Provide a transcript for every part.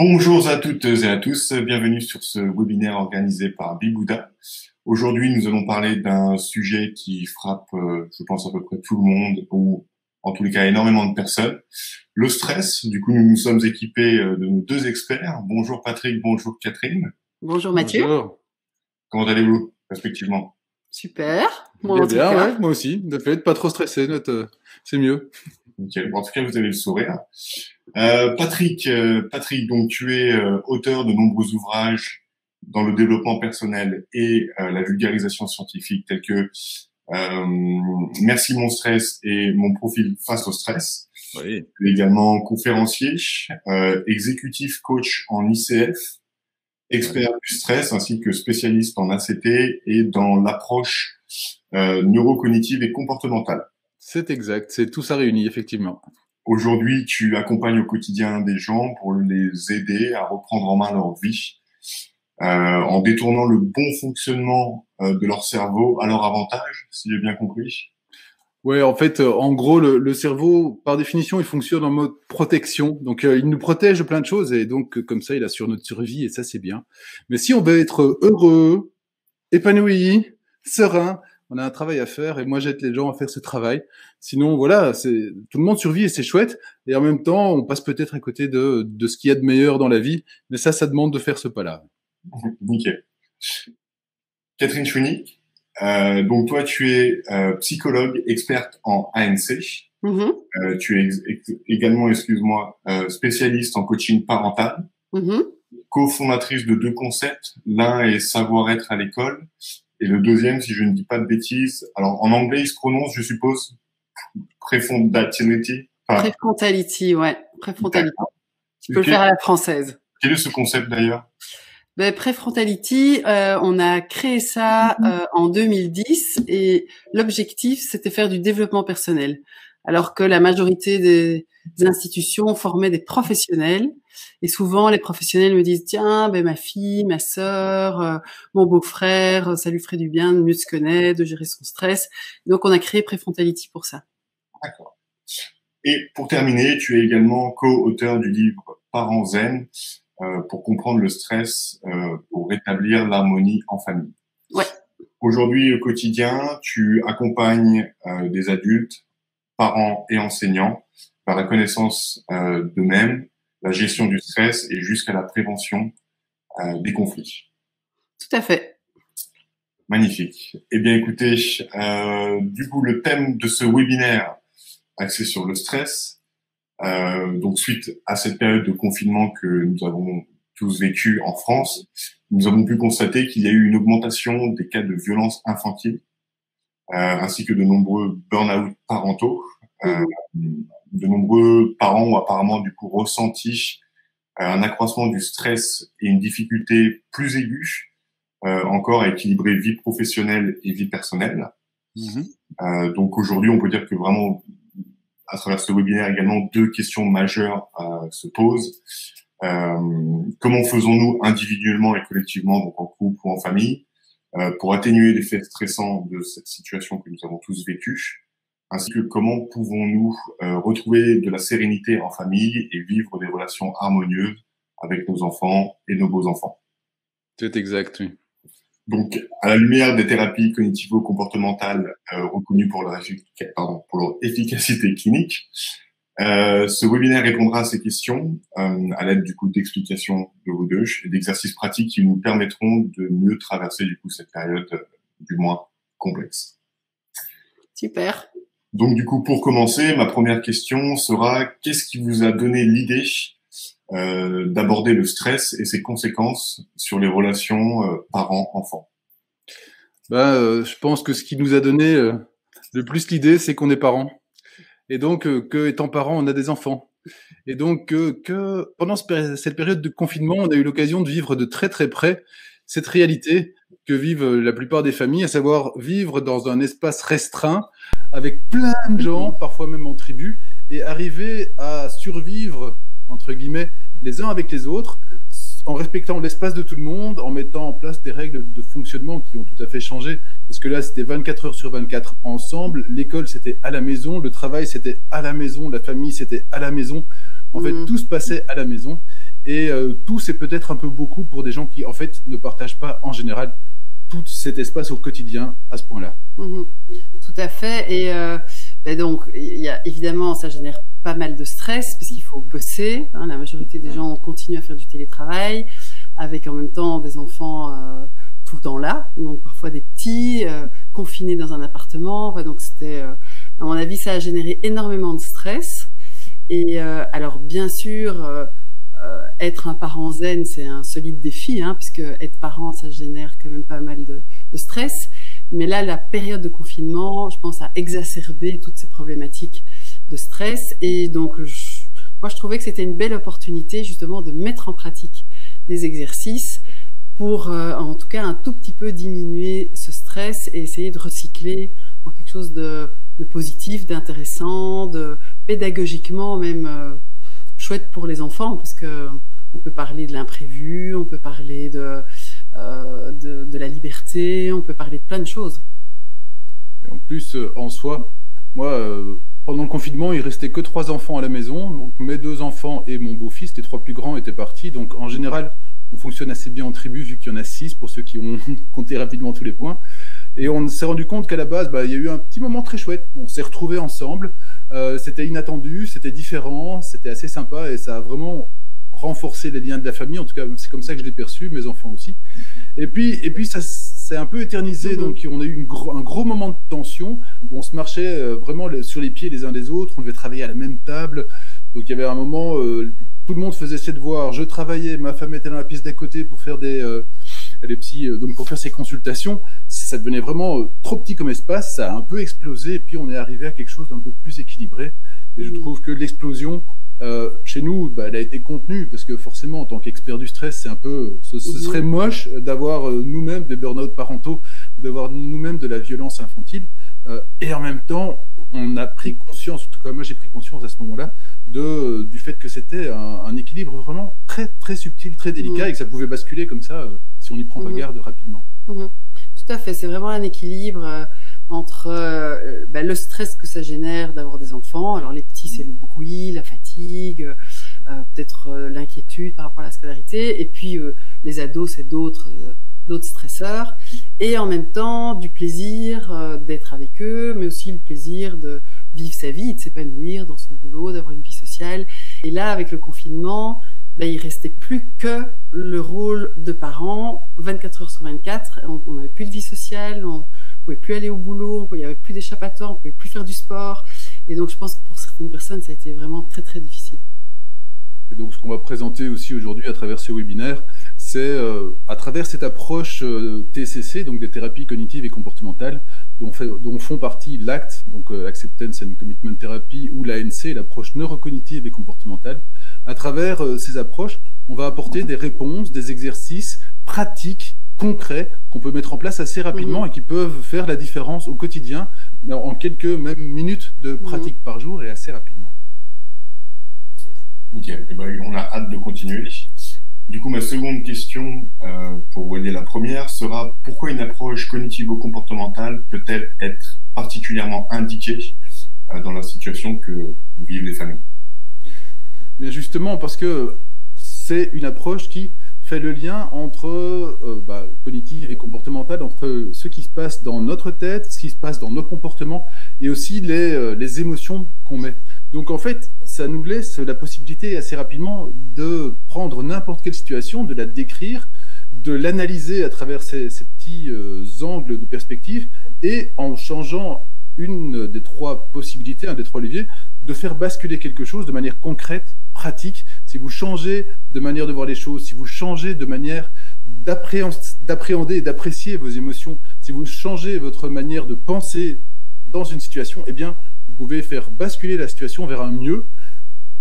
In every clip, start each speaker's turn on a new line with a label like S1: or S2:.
S1: Bonjour à toutes et à tous, bienvenue sur ce webinaire organisé par Bibouda. Aujourd'hui, nous allons parler d'un sujet qui frappe, je pense, à peu près tout le monde, ou en tous les cas énormément de personnes, le stress. Du coup, nous nous sommes équipés de nos deux experts. Bonjour Patrick, bonjour Catherine.
S2: Bonjour Mathieu.
S3: Bonjour.
S1: Comment allez-vous, respectivement?
S2: Super.
S3: Moi, bien, ouais, moi aussi. De fait, pas trop stressé, c'est mieux.
S1: Nickel. En tout cas, vous avez le sourire. Patrick, donc tu es auteur de nombreux ouvrages dans le développement personnel et la vulgarisation scientifique, tels que Merci mon stress et mon profil face au stress.
S3: Oui.
S1: Tu es également conférencier, exécutif coach en ICF, expert du stress ainsi que spécialiste en ACT et dans l'approche neurocognitive et comportementale.
S3: C'est exact, c'est tout ça réuni, effectivement.
S1: Aujourd'hui, tu accompagnes au quotidien des gens pour les aider à reprendre en main leur vie, en détournant le bon fonctionnement de leur cerveau à leur avantage, si j'ai bien compris.
S3: Ouais, en fait, en gros, le cerveau, par définition, il fonctionne en mode protection. Donc, il nous protège de plein de choses et donc, comme ça, il assure notre survie et ça, c'est bien. Mais si on veut être heureux, épanoui, serein, on a un travail à faire et moi, j'aide les gens à faire ce travail. Sinon, voilà, tout le monde survit et c'est chouette. Et en même temps, on passe peut-être à côté de ce qu'il y a de meilleur dans la vie. Mais ça demande de faire ce pas-là.
S1: Nickel. Catherine Chouinic, donc toi, tu es psychologue experte en ANC.
S2: Mm-hmm.
S1: Tu es également, spécialiste en coaching parental.
S2: Mm-hmm.
S1: Co-fondatrice de deux concepts. L'un est savoir-être à l'école. Et le deuxième, si je ne dis pas de bêtises, alors en anglais, il se prononce, je suppose, prefrontality.
S2: Prefrontality, ouais. Prefrontality. Tu peux le faire à la française.
S1: Quel est ce concept d'ailleurs?
S2: Prefrontality, on a créé ça en 2010 et l'objectif, c'était faire du développement personnel. Alors que la majorité des institutions formaient des professionnels. Et souvent, les professionnels me disent, tiens, ma fille, ma sœur, mon beau-frère, ça lui ferait du bien de mieux se connaître, de gérer son stress. Donc, on a créé Prefrontality pour ça.
S1: D'accord. Et pour terminer, tu es également co-auteur du livre Parents Zen pour comprendre le stress, pour rétablir l'harmonie en famille.
S2: Ouais.
S1: Aujourd'hui, au quotidien, tu accompagnes des adultes, parents et enseignants par la connaissance d'eux-mêmes, la gestion du stress et jusqu'à la prévention des conflits.
S2: Tout à fait.
S1: Magnifique. Eh bien, écoutez, du coup, le thème de ce webinaire axé sur le stress, donc suite à cette période de confinement que nous avons tous vécu en France, nous avons pu constater qu'il y a eu une augmentation des cas de violence infantile, ainsi que de nombreux burn-out parentaux. De nombreux parents ont apparemment du coup ressenti un accroissement du stress et une difficulté plus aiguë encore à équilibrer vie professionnelle et vie personnelle. Donc aujourd'hui, on peut dire que vraiment, à travers ce webinaire également, deux questions majeures se posent. Comment faisons-nous individuellement et collectivement, donc en couple ou en famille, pour atténuer l'effet stressant de cette situation que nous avons tous vécue, ainsi que comment pouvons-nous retrouver de la sérénité en famille et vivre des relations harmonieuses avec nos enfants et nos beaux-enfants.
S3: C'est exact, oui.
S1: Donc, à la lumière des thérapies cognitivo-comportementales reconnues pour leur efficacité clinique, ce webinaire répondra à ces questions à l'aide du coup d'explications de vous deux et d'exercices pratiques qui nous permettront de mieux traverser du coup cette période du moins complexe.
S2: Super.
S1: Donc du coup, pour commencer, ma première question sera qu'est-ce qui vous a donné l'idée d'aborder le stress et ses conséquences sur les relations parents-enfants?
S3: Je pense que ce qui nous a donné le plus l'idée, c'est qu'on est parents. Et donc, que étant parents, on a des enfants. Et donc, que pendant cette période de confinement, on a eu l'occasion de vivre de très très près cette réalité que vivent la plupart des familles, à savoir vivre dans un espace restreint avec plein de gens, parfois même en tribu, et arriver à survivre, entre guillemets, les uns avec les autres, en respectant l'espace de tout le monde, en mettant en place des règles de fonctionnement qui ont tout à fait changé. Parce que là, c'était 24 heures sur 24 ensemble. L'école, c'était à la maison. Le travail, c'était à la maison. La famille, c'était à la maison. En fait, tout se passait à la maison. Et tout, c'est peut-être un peu beaucoup pour des gens qui, en fait, ne partagent pas, en général, tout cet espace au quotidien à ce point-là.
S2: Tout à fait. Et donc, il y a évidemment, ça génère pas mal de stress parce qu'il faut bosser. Hein, la majorité des gens continuent à faire du télétravail avec en même temps des enfants tout le temps là, donc parfois des petits confinés dans un appartement. Enfin, donc c'était, à mon avis, ça a généré énormément de stress. Et alors bien sûr, être un parent zen, c'est un solide défi, hein, puisque être parent, ça génère quand même pas mal de stress. Mais là, la période de confinement, je pense, a exacerbé toutes ces problématiques de stress. Et donc, moi, je trouvais que c'était une belle opportunité, justement, de mettre en pratique des exercices pour, en tout cas, un tout petit peu diminuer ce stress et essayer de recycler en quelque chose de positif, d'intéressant, de pédagogiquement même chouette pour les enfants, parce que on peut parler de l'imprévu, on peut parler de la liberté, on peut parler de plein de choses.
S3: Et en plus, en soi, moi, pendant le confinement, il restait que 3 enfants à la maison. Donc mes 2 enfants et mon beau-fils, les 3 plus grands, étaient partis. Donc en général, on fonctionne assez bien en tribu vu qu'il y en a 6 pour ceux qui ont compté rapidement tous les points. Et on s'est rendu compte qu'à la base, il y a eu un petit moment très chouette. On s'est retrouvés ensemble. C'était inattendu, c'était différent, c'était assez sympa et ça a vraiment renforcé les liens de la famille. En tout cas, c'est comme ça que je l'ai perçu, mes enfants aussi. Et puis ça s'est un peu éternisé. Donc on a eu un gros moment de tension où on se marchait vraiment sur les pieds les uns des autres. On devait travailler à la même table. Donc il y avait un moment, tout le monde faisait ses devoirs. Je travaillais, ma femme était dans la pièce d'à côté pour faire donc pour faire ses consultations. Ça devenait vraiment trop petit comme espace, ça a un peu explosé et puis on est arrivé à quelque chose d'un peu plus équilibré. Et je trouve que l'explosion, chez nous, elle a été contenue parce que forcément, en tant qu'expert du stress, c'est un peu, ce serait moche d'avoir nous-mêmes des burn-out parentaux ou d'avoir nous-mêmes de la violence infantile. Et en même temps, on a pris conscience, en tout cas moi j'ai pris conscience à ce moment-là, du fait que c'était un équilibre vraiment très très subtil, très délicat et que ça pouvait basculer comme ça si on n'y prend pas garde rapidement.
S2: Tout à fait, c'est vraiment un équilibre entre le stress que ça génère d'avoir des enfants. Alors les petits, c'est le bruit, la fatigue, peut-être l'inquiétude par rapport à la scolarité, et puis les ados, c'est d'autres stresseurs, et en même temps du plaisir d'être avec eux, mais aussi le plaisir de vivre sa vie, de s'épanouir dans son boulot, d'avoir une vie sociale. Et là, avec le confinement, il restait plus que le rôle de parent 24 heures sur 24. On n'avait plus de vie sociale, on pouvait plus aller au boulot, il y avait plus d'échappatoire, on pouvait plus faire du sport. Et donc, je pense que pour certaines personnes, ça a été vraiment très, très difficile.
S3: Et donc, ce qu'on va présenter aussi aujourd'hui à travers ce webinaire, c'est à travers cette approche TCC, donc des thérapies cognitives et comportementales, dont font partie l'ACT, donc Acceptance and Commitment Therapy, ou l'ANC, l'approche neurocognitive et comportementale. À travers ces approches, on va apporter des réponses, des exercices pratiques, concrets, qu'on peut mettre en place assez rapidement et qui peuvent faire la différence au quotidien, en quelques même minutes de pratique par jour et assez rapidement.
S1: Nickel. On a hâte de continuer. Du coup, ma seconde question, pour aider la première, sera pourquoi une approche cognitivo-comportementale peut-elle être particulièrement indiquée dans la situation que vivent les familles?
S3: Bien justement, parce que c'est une approche qui fait le lien entre cognitive et comportementale, entre ce qui se passe dans notre tête, ce qui se passe dans nos comportements, et aussi les émotions qu'on met. Donc en fait, ça nous laisse la possibilité assez rapidement de prendre n'importe quelle situation, de la décrire, de l'analyser à travers ces petits angles de perspective, et en changeant une des 3 possibilités, un des 3 leviers, de faire basculer quelque chose de manière concrète, pratique. Si vous changez de manière de voir les choses, si vous changez de manière d'appréhender et d'apprécier vos émotions, si vous changez votre manière de penser dans une situation, eh bien, vous pouvez faire basculer la situation vers un mieux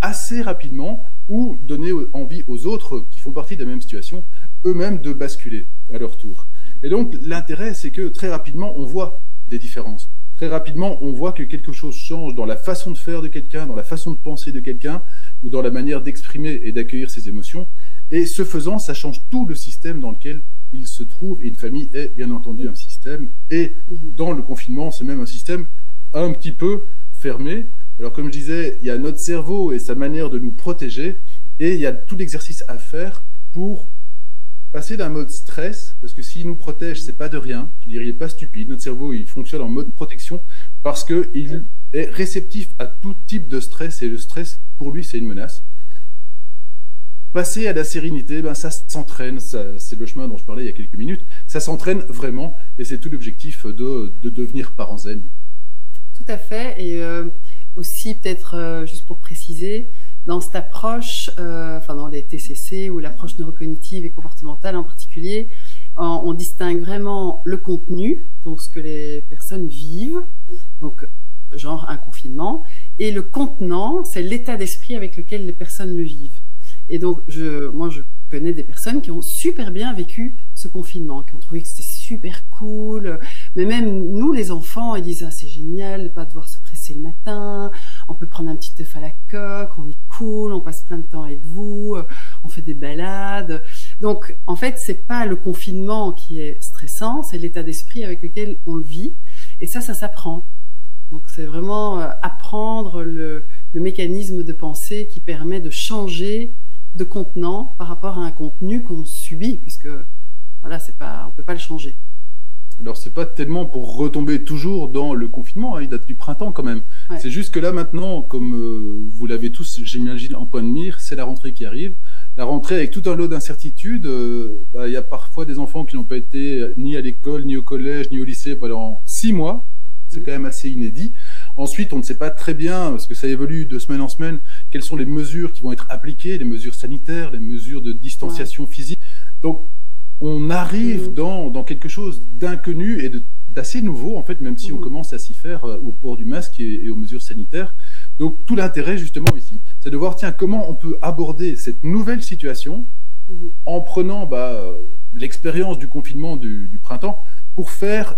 S3: assez rapidement ou donner envie aux autres qui font partie de la même situation, eux-mêmes de basculer à leur tour. Et donc, l'intérêt, c'est que très rapidement, on voit des différences. Très rapidement, on voit que quelque chose change dans la façon de faire de quelqu'un, dans la façon de penser de quelqu'un, ou dans la manière d'exprimer et d'accueillir ses émotions. Et ce faisant, ça change tout le système dans lequel il se trouve. Et une famille est bien entendu un système. Et dans le confinement, c'est même un système un petit peu fermé. Alors comme je disais, il y a notre cerveau et sa manière de nous protéger. Et il y a tout l'exercice à faire pour passer d'un mode stress, parce que s'il nous protège, c'est pas de rien. Je dirais, il est pas stupide. Notre cerveau, il fonctionne en mode protection parce que il est réceptif à tout type de stress, et le stress, pour lui, c'est une menace. Passer à la sérénité, ben ça s'entraîne, c'est le chemin dont je parlais il y a quelques minutes, ça s'entraîne vraiment, et c'est tout l'objectif de devenir parent zen.
S2: Tout à fait, et aussi peut-être, juste pour préciser, dans cette approche, enfin dans les TCC ou l'approche neurocognitive et comportementale en particulier, on distingue vraiment le contenu, donc ce que les personnes vivent, donc genre un confinement, et le contenant, c'est l'état d'esprit avec lequel les personnes le vivent. Et donc moi je connais des personnes qui ont super bien vécu ce confinement, qui ont trouvé que c'était super cool, mais même nous les enfants, ils disent c'est génial de pas devoir se presser le matin, on peut prendre un petit œuf à la coque, on est cool, on passe plein de temps avec vous, on fait des balades. Donc en fait c'est pas le confinement qui est stressant, c'est l'état d'esprit avec lequel on le vit, et ça s'apprend. Donc c'est vraiment apprendre le mécanisme de pensée qui permet de changer de contenant par rapport à un contenu qu'on subit, puisque voilà, on peut pas le changer.
S3: Alors c'est pas tellement pour retomber toujours dans le confinement, il date du printemps quand même. Ouais. C'est juste que là maintenant, comme vous l'avez tous, j'imagine, en point de mire, c'est la rentrée qui arrive. La rentrée avec tout un lot d'incertitudes. Y a parfois des enfants qui n'ont pas été ni à l'école, ni au collège, ni au lycée pendant 6 mois. C'est quand même assez inédit. Ensuite, on ne sait pas très bien, parce que ça évolue de semaine en semaine, quelles sont les mesures qui vont être appliquées, les mesures sanitaires, les mesures de distanciation physique. Donc, on arrive dans quelque chose d'inconnu et d'assez nouveau, en fait, même si on commence à s'y faire au port du masque et aux mesures sanitaires. Donc, tout l'intérêt, justement, ici, c'est de voir, tiens, comment on peut aborder cette nouvelle situation en prenant l'expérience du confinement du printemps pour faire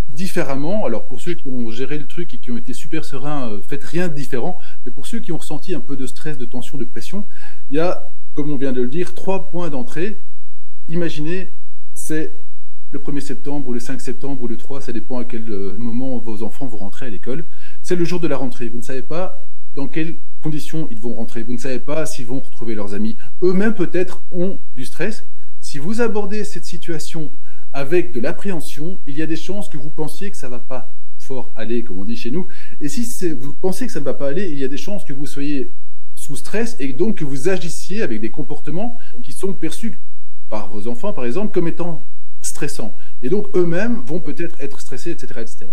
S3: différemment. Alors pour ceux qui ont géré le truc et qui ont été super sereins, faites rien de différent. Mais pour ceux qui ont ressenti un peu de stress, de tension, de pression, il y a, comme on vient de le dire, 3 points d'entrée. Imaginez, c'est le 1er septembre ou le 5 septembre ou le 3, ça dépend à quel moment vos enfants vont rentrer à l'école. C'est le jour de la rentrée. Vous ne savez pas dans quelles conditions ils vont rentrer. Vous ne savez pas s'ils vont retrouver leurs amis. Eux-mêmes peut-être ont du stress. Si vous abordez cette situation avec de l'appréhension, il y a des chances que vous pensiez que ça va pas fort aller, comme on dit chez nous. Et si vous pensez que ça ne va pas aller, il y a des chances que vous soyez sous stress et donc que vous agissiez avec des comportements qui sont perçus par vos enfants, par exemple, comme étant stressants. Et donc, eux-mêmes vont peut-être être stressés, etc., etc.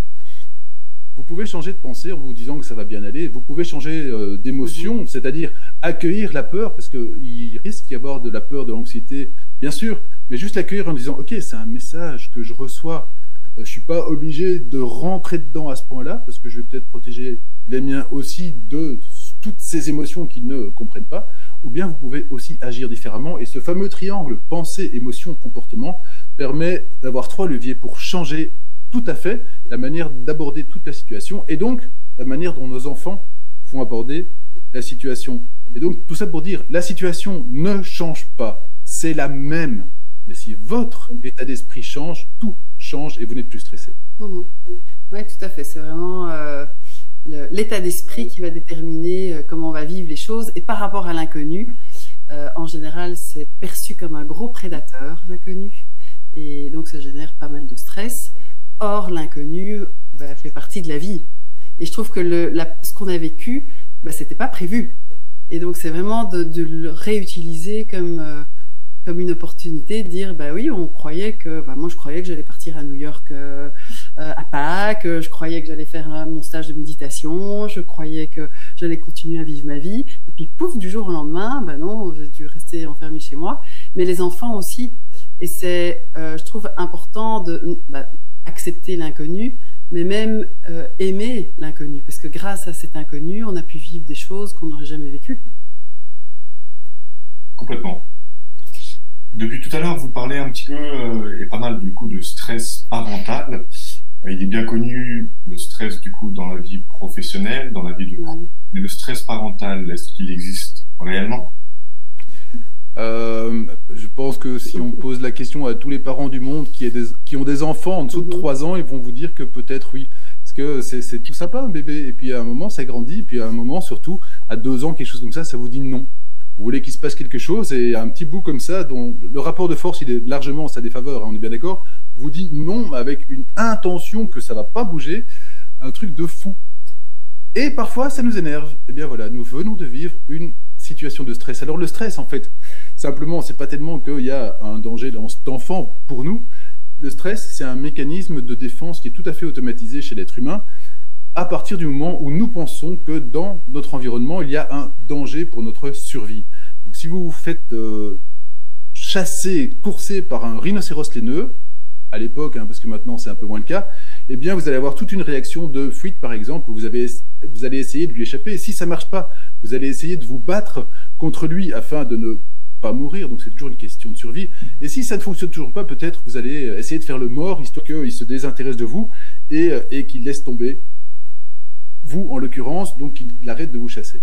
S3: Vous pouvez changer de pensée en vous disant que ça va bien aller. Vous pouvez changer d'émotion, c'est-à-dire accueillir la peur, parce qu'il risque d'y avoir de la peur, de l'anxiété, bien sûr, mais juste l'accueillir en disant « Ok, c'est un message que je reçois. Je suis pas obligé de rentrer dedans à ce point-là, parce que je vais peut-être protéger les miens aussi de toutes ces émotions qu'ils ne comprennent pas. » Ou bien vous pouvez aussi agir différemment. Et ce fameux triangle pensée, émotion, comportement permet d'avoir 3 leviers pour changer tout à fait la manière d'aborder toute la situation et donc la manière dont nos enfants vont aborder la situation. Et donc tout ça pour dire, la situation ne change pas, c'est la même. Mais si votre état d'esprit change, tout change et vous n'êtes plus stressé.
S2: Oui, tout à fait. C'est vraiment l'état d'esprit qui va déterminer comment on va vivre les choses. Et par rapport à l'inconnu, en général, c'est perçu comme un gros prédateur, l'inconnu. Et donc ça génère pas mal de stress. Or, l'inconnu fait partie de la vie. Et je trouve que ce qu'on a vécu, c'était pas prévu. Et donc, c'est vraiment de le réutiliser comme une opportunité de dire, oui, on croyait que, moi, je croyais que j'allais partir à New York à Pâques, je croyais que j'allais faire mon stage de méditation, je croyais que j'allais continuer à vivre ma vie. Et puis, pouf, du jour au lendemain, non, j'ai dû rester enfermée chez moi. Mais les enfants aussi. Et c'est, je trouve, important de accepter l'inconnu, mais même aimer l'inconnu, parce que grâce à cet inconnu, on a pu vivre des choses qu'on n'aurait jamais vécues.
S1: Complètement. Depuis tout à l'heure, vous parlez un petit peu, et pas mal du coup, de stress parental. Il est bien connu, le stress du coup, dans la vie professionnelle, dans la vie de couple. Mais le stress parental, est-ce qu'il existe réellement ?
S3: Je pense que si on pose la question à tous les parents du monde qui ont des enfants en dessous de 3 ans, ils vont vous dire que peut-être oui. Parce que c'est tout sympa un bébé. Et puis à un moment, ça grandit. Et puis à un moment, surtout, à 2 ans, quelque chose comme ça vous dit non. Vous voulez qu'il se passe quelque chose et un petit bout comme ça, dont le rapport de force, il est largement en sa défaveur, hein, on est bien d'accord, vous dit non avec une intention que ça va pas bouger, un truc de fou. Et parfois, ça nous énerve. Eh bien voilà, nous venons de vivre une situation de stress. Alors le stress, en fait, simplement, c'est pas tellement qu'il y a un danger d'enfant pour nous. Le stress, c'est un mécanisme de défense qui est tout à fait automatisé chez l'être humain à partir du moment où nous pensons que dans notre environnement, il y a un danger pour notre survie. Donc, si vous vous faites chasser, courser par un rhinocéros laineux, à l'époque, hein, parce que maintenant c'est un peu moins le cas, eh bien vous allez avoir toute une réaction de fuite, par exemple, où vous allez essayer de lui échapper. Et si ça marche pas, vous allez essayer de vous battre contre lui afin de ne pas mourir. Donc c'est toujours une question de survie. Et si ça ne fonctionne toujours pas, peut-être vous allez essayer de faire le mort, histoire qu'il se désintéresse de vous et qu'il laisse tomber vous, en l'occurrence, donc qu'il arrête de vous chasser.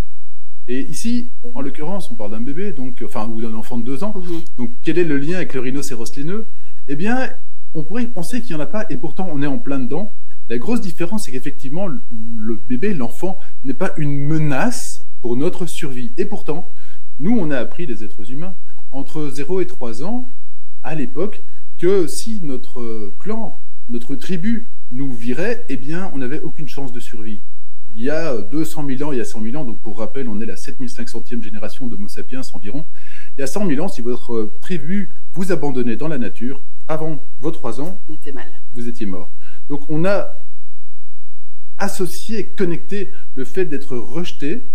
S3: Et ici, en l'occurrence, on parle d'un bébé, donc, enfin, ou d'un enfant de 2 ans. Donc, quel est le lien avec le rhinocéros laineux? Eh bien, on pourrait y penser qu'il n'y en a pas, et pourtant, on est en plein dedans. La grosse différence, c'est qu'effectivement, le bébé, l'enfant, n'est pas une menace pour notre survie. Et pourtant, nous, on a appris, les êtres humains, entre 0 et 3 ans, à l'époque, que si notre clan, notre tribu, nous virait, eh bien, on n'avait aucune chance de survie. Il y a 200 000 ans, il y a 100 000 ans, donc pour rappel, on est la 7500e génération d'Homo sapiens environ. Il y a 100 000 ans, si votre tribu vous abandonnait dans la nature, avant vos 3 ans, vous étiez mort. Donc on a associé, connecté le fait d'être rejeté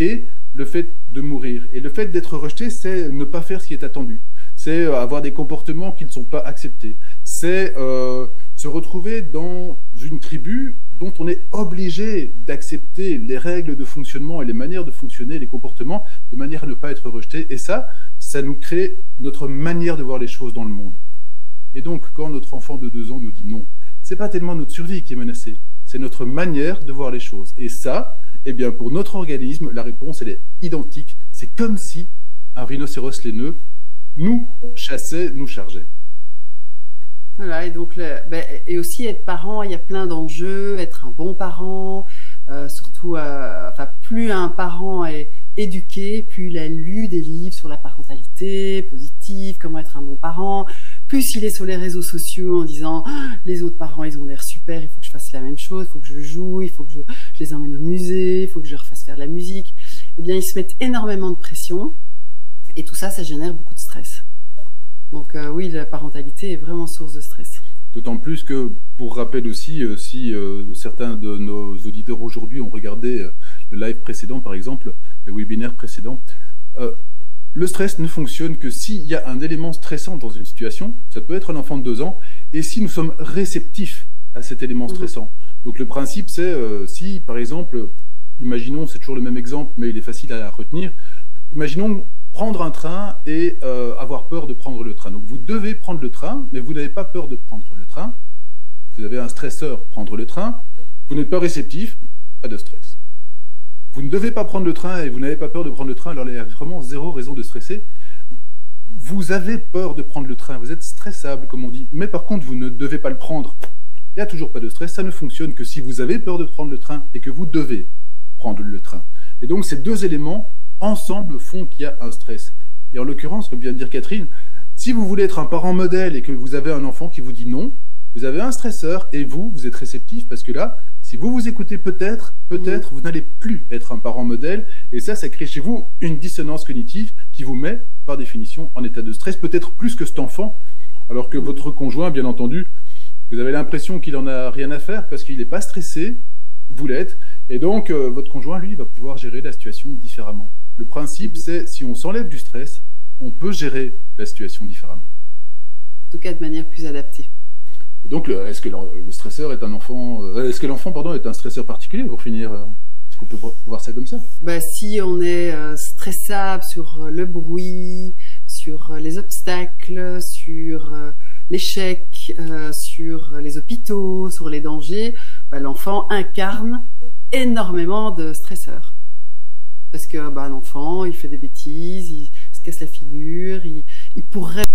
S3: et le fait de mourir. Et le fait d'être rejeté, c'est ne pas faire ce qui est attendu. C'est avoir des comportements qui ne sont pas acceptés. C'est se retrouver dans une tribu dont on est obligé d'accepter les règles de fonctionnement et les manières de fonctionner, les comportements, de manière à ne pas être rejeté. Et ça nous crée notre manière de voir les choses dans le monde. Et donc, quand notre enfant de 2 ans nous dit non, c'est pas tellement notre survie qui est menacée, c'est notre manière de voir les choses. Et ça, eh bien, pour notre organisme, la réponse, elle est identique. C'est comme si un rhinocéros laineux nous chassait, nous chargeait.
S2: Voilà, et donc, et aussi être parent, il y a plein d'enjeux, être un bon parent, surtout, enfin, plus un parent est éduqué, plus il a lu des livres sur la parentalité positive, comment être un bon parent, plus il est sur les réseaux sociaux en disant les autres parents ils ont l'air super, il faut que je fasse la même chose, il faut que je joue, il faut que je les emmène au musée, il faut que je leur fasse faire de la musique. Eh bien, ils se mettent énormément de pression et tout ça, ça génère beaucoup de stress. Donc oui, la parentalité est vraiment source de stress.
S3: D'autant plus que, pour rappel aussi, si certains de nos auditeurs aujourd'hui ont regardé le live précédent, par exemple, le webinaire précédent, le stress ne fonctionne que s'il y a un élément stressant dans une situation, ça peut être un enfant de 2 ans, et si nous sommes réceptifs à cet élément stressant. Donc le principe, c'est si, par exemple, imaginons, c'est toujours le même exemple, mais il est facile à retenir, imaginons prendre un train et avoir peur de prendre le train. Donc vous devez prendre le train, mais vous n'avez pas peur de prendre le train. Vous avez un stresseur, prendre le train. Vous n'êtes pas réceptif, pas de stress. Vous ne devez pas prendre le train et vous n'avez pas peur de prendre le train, alors il y a vraiment zéro raison de stresser. Vous avez peur de prendre le train, vous êtes stressable, comme on dit, mais par contre, vous ne devez pas le prendre. Il n'y a toujours pas de stress, ça ne fonctionne que si vous avez peur de prendre le train et que vous devez prendre le train. Et donc, ces deux éléments, ensemble, font qu'il y a un stress. Et en l'occurrence, comme vient de dire Catherine, si vous voulez être un parent modèle et que vous avez un enfant qui vous dit non, vous avez un stresseur et vous êtes réceptif parce que là, si vous vous écoutez peut-être, vous n'allez plus être un parent modèle et ça crée chez vous une dissonance cognitive qui vous met, par définition, en état de stress, peut-être plus que cet enfant, alors que votre conjoint, bien entendu, vous avez l'impression qu'il en a rien à faire parce qu'il n'est pas stressé, vous l'êtes, et donc votre conjoint, lui, va pouvoir gérer la situation différemment. Le principe, c'est si on s'enlève du stress, on peut gérer la situation différemment.
S2: En tout cas, de manière plus adaptée.
S3: Et donc, est-ce que le stresseur est un enfant, est-ce que l'enfant, pardon, est un stresseur particulier pour finir est-ce qu'on peut voir ça comme ça?
S2: Bah, si on est stressable sur le bruit, sur les obstacles, sur l'échec, sur les hôpitaux, sur les dangers, bah, l'enfant incarne énormément de stresseurs. Parce que bah, un enfant, il fait des bêtises, il se casse la figure, il pourrait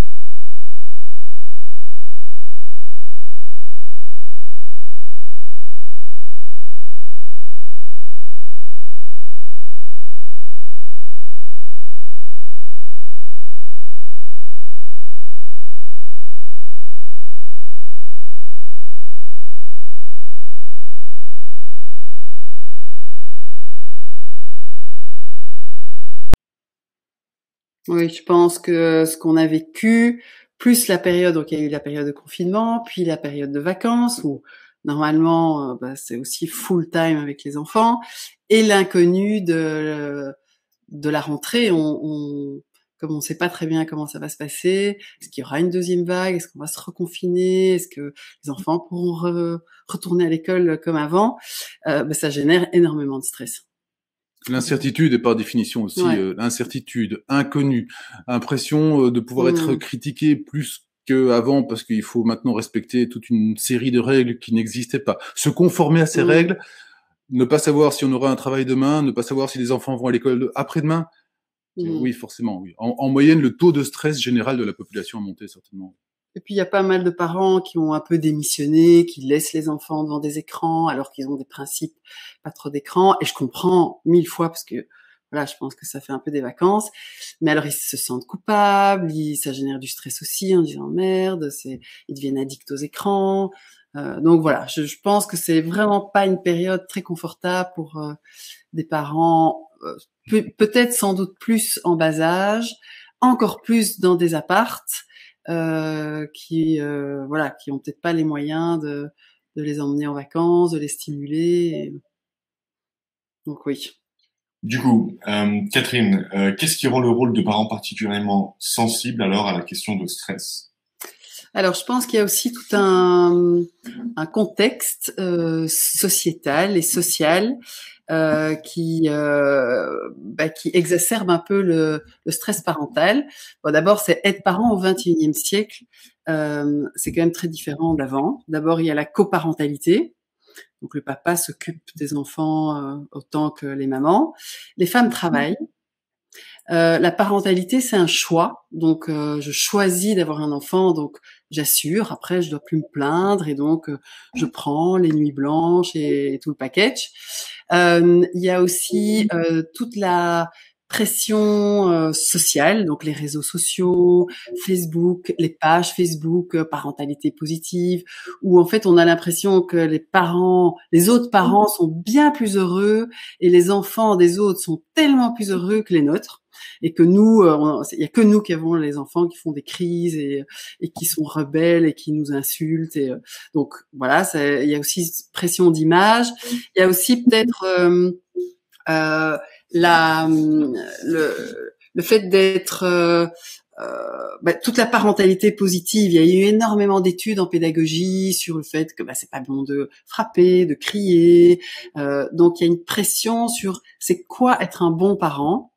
S2: Oui, je pense que ce qu'on a vécu, plus la période, donc il y a eu la période de confinement, puis la période de vacances où normalement, c'est aussi full time avec les enfants, et l'inconnu de la rentrée. Comme on sait pas très bien comment ça va se passer, est-ce qu'il y aura une deuxième vague, est-ce qu'on va se reconfiner, est-ce que les enfants pourront retourner à l'école comme avant, ça génère énormément de stress.
S3: L'incertitude est par définition aussi
S2: Ouais.
S3: l'incertitude, inconnu, impression de pouvoir être
S2: Mmh.
S3: critiqué plus qu'avant parce qu'il faut maintenant respecter toute une série de règles qui n'existaient pas. Se conformer à ces
S2: Mmh.
S3: règles, ne pas savoir si on aura un travail demain, ne pas savoir si les enfants vont à l'école après-demain.
S2: Mmh.
S3: Oui, forcément, oui. En moyenne, le taux de stress général de la population a monté, certainement.
S2: Et puis il y a pas mal de parents qui ont un peu démissionné, qui laissent les enfants devant des écrans alors qu'ils ont des principes pas trop d'écran. Et je comprends 1000 fois parce que voilà, je pense que ça fait un peu des vacances. Mais alors ils se sentent coupables, ça génère du stress aussi en disant merde, ils deviennent addicts aux écrans. Donc voilà, je pense que c'est vraiment pas une période très confortable pour des parents, peut-être sans doute plus en bas âge, encore plus dans des appartes qui ont peut-être pas les moyens de les emmener en vacances, de les stimuler. Donc oui.
S1: Du coup, Catherine, qu'est-ce qui rend le rôle de parent particulièrement sensible alors à la question de stress?
S2: Alors je pense qu'il y a aussi tout un contexte sociétal et social qui exacerbe un peu le stress parental. Bon, d'abord, c'est être parent au XXIe siècle. C'est quand même très différent d'avant. D'abord, il y a la coparentalité. Donc le papa s'occupe des enfants autant que les mamans. Les femmes travaillent. La parentalité, c'est un choix. Donc je choisis d'avoir un enfant, donc j'assure. Après, je dois plus me plaindre et donc je prends les nuits blanches et tout le package. Il y a aussi toute la pression sociale, donc les réseaux sociaux, Facebook, les pages Facebook, parentalité positive, où en fait on a l'impression que les autres parents sont bien plus heureux et les enfants des autres sont tellement plus heureux que les nôtres, et que nous, il y a que nous qui avons les enfants qui font des crises et qui sont rebelles et qui nous insultent. Et donc voilà, il y a aussi pression d'image. Il y a aussi peut-être euh, la le fait d'être toute la parentalité positive. Il y a eu énormément d'études en pédagogie sur le fait que c'est pas bon de frapper, de crier. Donc il y a une pression sur c'est quoi être un bon parent.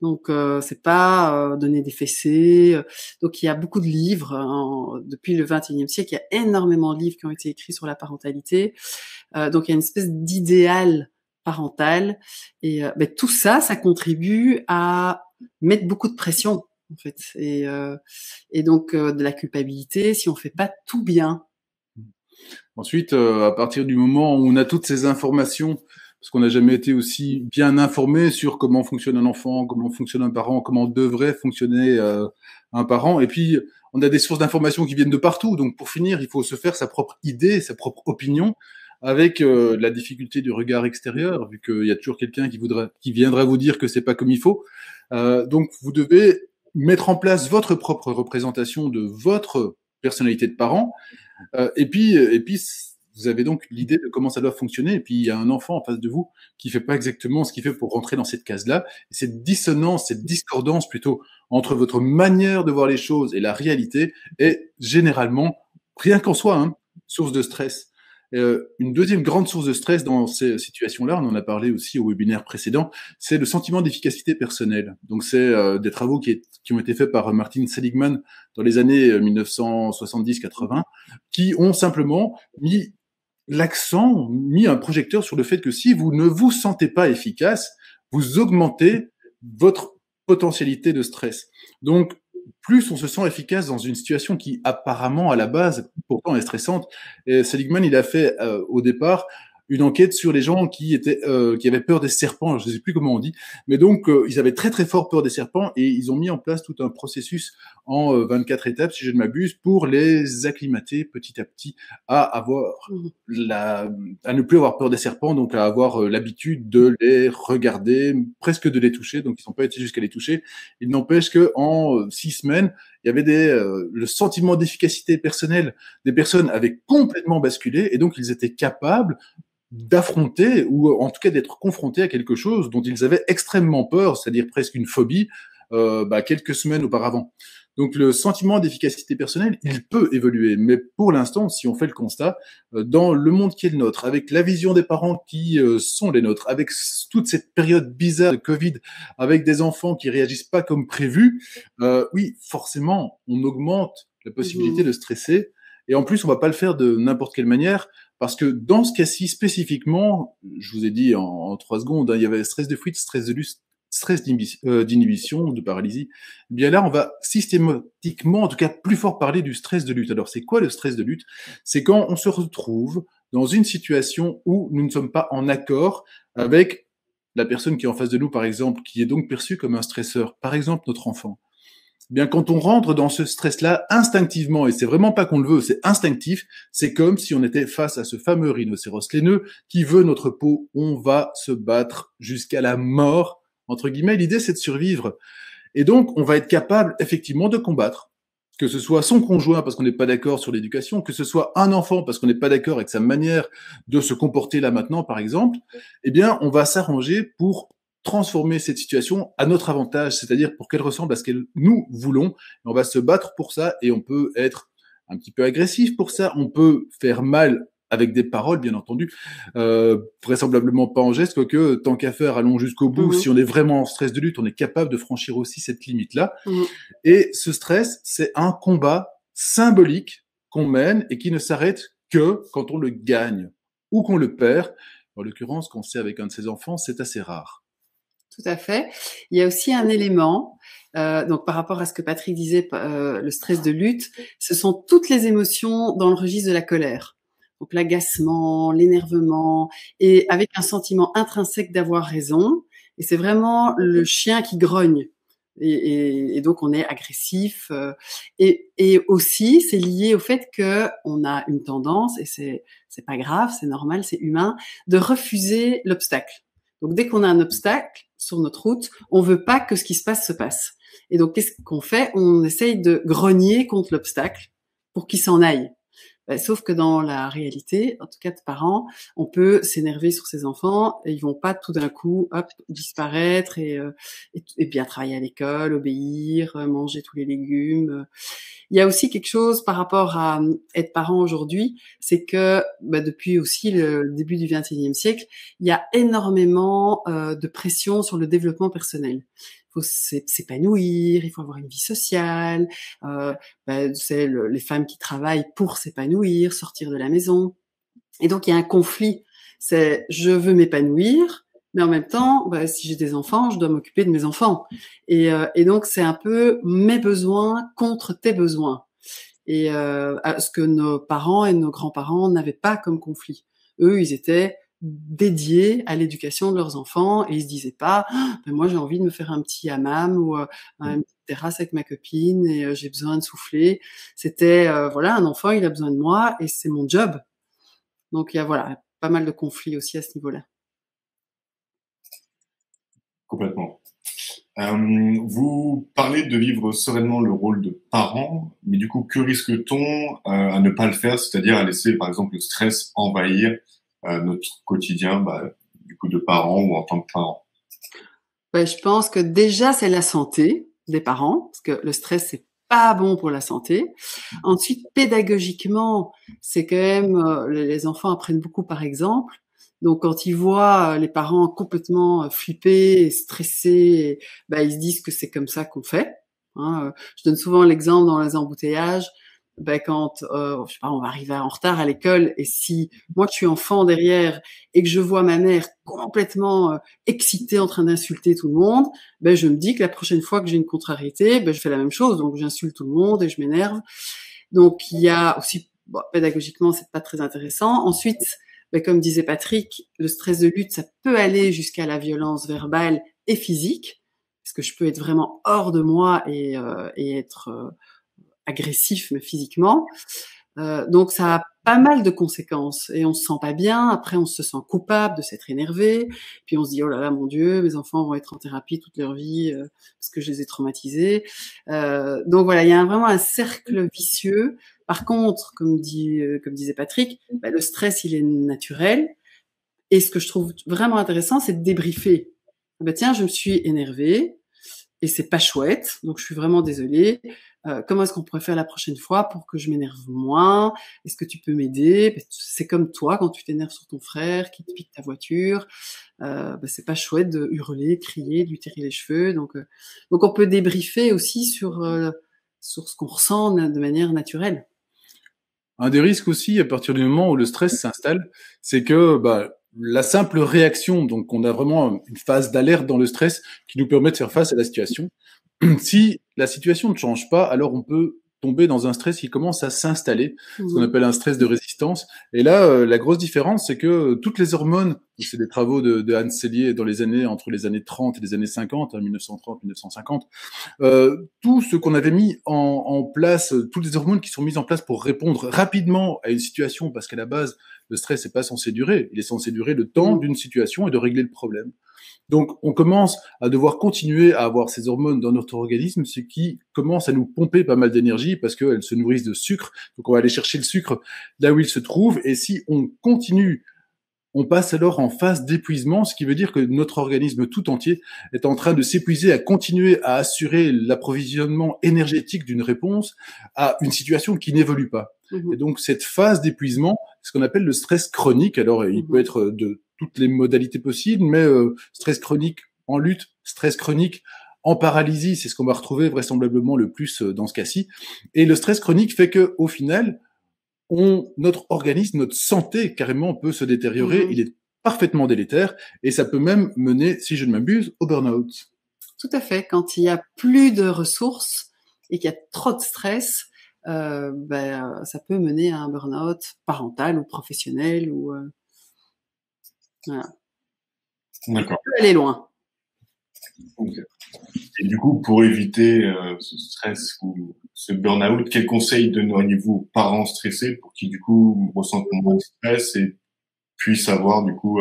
S2: Donc c'est pas donner des fessées. Donc il y a beaucoup de livres depuis le XXIe siècle. Il y a énormément de livres qui ont été écrits sur la parentalité. Donc il y a une espèce d'idéal parental et tout ça, ça contribue à mettre beaucoup de pression en fait et donc de la culpabilité si on fait pas tout bien.
S3: Ensuite, à partir du moment où on a toutes ces informations, parce qu'on n'a jamais été aussi bien informé sur comment fonctionne un enfant, comment fonctionne un parent, comment devrait fonctionner un parent, et puis on a des sources d'informations qui viennent de partout. Donc pour finir, il faut se faire sa propre idée, sa propre opinion, avec la difficulté du regard extérieur, vu qu'il y a toujours quelqu'un qui viendra vous dire que c'est pas comme il faut. Donc vous devez mettre en place votre propre représentation de votre personnalité de parent. Et puis, vous avez donc l'idée de comment ça doit fonctionner. Et puis, il y a un enfant en face de vous qui fait pas exactement ce qu'il fait pour rentrer dans cette case-là. Et cette dissonance, cette discordance plutôt entre votre manière de voir les choses et la réalité est généralement, rien qu'en soi, source de stress. Une deuxième grande source de stress dans ces situations-là, on en a parlé aussi au webinaire précédent, c'est le sentiment d'efficacité personnelle. Donc c'est des travaux qui ont été faits par Martin Seligman dans les années 1970-80, qui ont simplement mis un projecteur sur le fait que si vous ne vous sentez pas efficace, vous augmentez votre potentialité de stress. Donc, plus on se sent efficace dans une situation qui apparemment à la base pourtant est stressante. Et Seligman, il a fait au départ une enquête sur les gens qui avaient peur des serpents, je ne sais plus comment on dit, mais donc ils avaient très très fort peur des serpents et ils ont mis en place tout un processus en 24 étapes, si je ne m'abuse, pour les acclimater petit à petit à ne plus avoir peur des serpents, donc à avoir l'habitude de les regarder, presque de les toucher. Donc ils n'ont pas été jusqu'à les toucher. Il n'empêche que en 6 semaines, il y avait le sentiment d'efficacité personnelle des personnes avait complètement basculé, et donc ils étaient capables d'affronter, ou en tout cas d'être confrontés à quelque chose dont ils avaient extrêmement peur, c'est-à-dire presque une phobie, quelques semaines auparavant. Donc le sentiment d'efficacité personnelle, il peut évoluer, mais pour l'instant, si on fait le constat, dans le monde qui est le nôtre, avec la vision des parents qui sont les nôtres, avec toute cette période bizarre de Covid, avec des enfants qui réagissent pas comme prévu, oui, forcément, on augmente la possibilité de stresser, et en plus, on va pas le faire de n'importe quelle manière, parce que dans ce cas-ci spécifiquement, je vous ai dit en 3 secondes, hein, il y avait stress de fuite, stress de lutte, stress d'inhibition, de paralysie. Eh bien là, on va systématiquement, en tout cas plus fort, parler du stress de lutte. Alors c'est quoi le stress de lutte? C'est quand on se retrouve dans une situation où nous ne sommes pas en accord avec la personne qui est en face de nous, par exemple, qui est donc perçue comme un stresseur, par exemple notre enfant. Eh bien, quand on rentre dans ce stress-là instinctivement, et c'est vraiment pas qu'on le veut, c'est instinctif, c'est comme si on était face à ce fameux rhinocéros laineux qui veut notre peau. On va se battre jusqu'à la mort, entre guillemets. L'idée, c'est de survivre. Et donc, on va être capable, effectivement, de combattre. Que ce soit son conjoint parce qu'on n'est pas d'accord sur l'éducation, que ce soit un enfant parce qu'on n'est pas d'accord avec sa manière de se comporter là maintenant, par exemple, eh bien, on va s'arranger pour transformer cette situation à notre avantage, c'est-à-dire pour qu'elle ressemble à ce que nous voulons. On va se battre pour ça, et on peut être un petit peu agressif pour ça, on peut faire mal avec des paroles, bien entendu, vraisemblablement pas en geste, quoique tant qu'à faire, allons jusqu'au bout. Si on est vraiment en stress de lutte, on est capable de franchir aussi cette limite-là. Et ce stress, c'est un combat symbolique qu'on mène et qui ne s'arrête que quand on le gagne ou qu'on le perd. En l'occurrence, quand c'est avec un de ses enfants, c'est assez rare.
S2: Tout à fait. Il y a aussi un élément, donc par rapport à ce que Patrick disait, le stress de lutte, ce sont toutes les émotions dans le registre de la colère. Donc l'agacement, l'énervement, et avec un sentiment intrinsèque d'avoir raison. Et c'est vraiment le chien qui grogne. Et donc on est agressif. Et aussi, c'est lié au fait que on a une tendance, et c'est pas grave, c'est normal, c'est humain, de refuser l'obstacle. Donc dès qu'on a un obstacle sur notre route, on veut pas que ce qui se passe. Et donc qu'est-ce qu'on fait? On essaye de grogner contre l'obstacle pour qu'il s'en aille. Sauf que dans la réalité, en tout cas de parents, on peut s'énerver sur ses enfants et ils vont pas tout d'un coup, hop, disparaître et bien travailler à l'école, obéir, manger tous les légumes. Il y a aussi quelque chose par rapport à être parent aujourd'hui, c'est que depuis aussi le début du XXIe siècle, il y a énormément de pression sur le développement personnel. Il faut s'épanouir, il faut avoir une vie sociale, c'est les femmes qui travaillent pour s'épanouir, sortir de la maison. Et donc il y a un conflit, c'est je veux m'épanouir, mais en même temps, si j'ai des enfants, je dois m'occuper de mes enfants. Et donc c'est un peu mes besoins contre tes besoins. Et ce que nos parents et nos grands-parents n'avaient pas comme conflit. Eux, ils étaient dédiés à l'éducation de leurs enfants et ils se disaient pas moi j'ai envie de me faire un petit hammam ou une petite terrasse avec ma copine et j'ai besoin de souffler. C'était voilà, un enfant, il a besoin de moi et c'est mon job. Donc il y a voilà, pas mal de conflits aussi à ce niveau-là.
S1: Complètement. Vous parlez de vivre sereinement le rôle de parent, mais du coup, que risque-t-on à ne pas le faire, c'est-à-dire à laisser, par exemple, le stress envahir notre quotidien, du coup, de parents ou en tant que parent?
S2: Je pense que déjà, c'est la santé des parents, parce que le stress, c'est pas bon pour la santé. Ensuite, pédagogiquement, c'est quand même, les enfants apprennent beaucoup par exemple. Donc, quand ils voient les parents complètement flippés et stressés, ils se disent que c'est comme ça qu'on fait. Hein. Je donne souvent l'exemple dans les embouteillages. Quand je sais pas, on va arriver en retard à l'école et si moi je suis enfant derrière et que je vois ma mère complètement excitée en train d'insulter tout le monde, je me dis que la prochaine fois que j'ai une contrariété, je fais la même chose, donc j'insulte tout le monde et je m'énerve. Donc il y a aussi pédagogiquement c'est pas très intéressant. Ensuite, comme disait Patrick, le stress de lutte ça peut aller jusqu'à la violence verbale et physique. Est-ce que je peux être vraiment hors de moi et être agressif, mais physiquement. Donc ça a pas mal de conséquences et on se sent pas bien. Après, on se sent coupable de s'être énervé. Puis on se dit oh là là, mon Dieu, mes enfants vont être en thérapie toute leur vie parce que je les ai traumatisés. Donc voilà, il y a vraiment un cercle vicieux. Par contre, comme disait Patrick, le stress il est naturel. Et ce que je trouve vraiment intéressant, c'est de débriefer. Tiens, je me suis énervée et c'est pas chouette, donc je suis vraiment désolée. Comment est-ce qu'on pourrait faire la prochaine fois pour que je m'énerve moins? Est-ce que tu peux m'aider? C'est comme toi quand tu t'énerves sur ton frère qui te pique ta voiture. C'est pas chouette de hurler, crier, de lui tirer les cheveux. Donc on peut débriefer aussi sur ce qu'on ressent de manière naturelle.
S3: Un des risques aussi, à partir du moment où le stress s'installe, c'est que la simple réaction, donc on a vraiment une phase d'alerte dans le stress qui nous permet de faire face à la situation. Si la situation ne change pas, alors on peut tomber dans un stress qui commence à s'installer, ce qu'on appelle un stress de résistance. Et là, la grosse différence, c'est que toutes les hormones, c'est des travaux de Hans Selye entre les années 30 et les années 50, 1930-1950, tout ce qu'on avait mis en place, toutes les hormones qui sont mises en place pour répondre rapidement à une situation, parce qu'à la base, le stress n'est pas censé durer, il est censé durer le temps d'une situation et de régler le problème. Donc, on commence à devoir continuer à avoir ces hormones dans notre organisme, ce qui commence à nous pomper pas mal d'énergie parce qu'elles se nourrissent de sucre. Donc, on va aller chercher le sucre là où il se trouve. Et si on continue, on passe alors en phase d'épuisement, ce qui veut dire que notre organisme tout entier est en train de s'épuiser à continuer à assurer l'approvisionnement énergétique d'une réponse à une situation qui n'évolue pas. Et donc, cette phase d'épuisement, c'est ce qu'on appelle le stress chronique. Alors, il peut être de toutes les modalités possibles, mais stress chronique en lutte, stress chronique en paralysie, c'est ce qu'on va retrouver vraisemblablement le plus dans ce cas-ci. Et le stress chronique fait que, au final, notre organisme, notre santé carrément peut se détériorer. Il est parfaitement délétère et ça peut même mener, si je ne m'abuse, au burn-out.
S2: Tout à fait. Quand il y a plus de ressources et qu'il y a trop de stress, ça peut mener à un burn-out parental ou professionnel ou voilà.
S1: D'accord.
S2: Ça peut aller loin.
S1: Okay. Et du coup, pour éviter ce stress ou ce burn-out, quels conseils donneriez-vous aux parents stressés pour qu'ils du coup ressentent moins de stress et puissent avoir du coup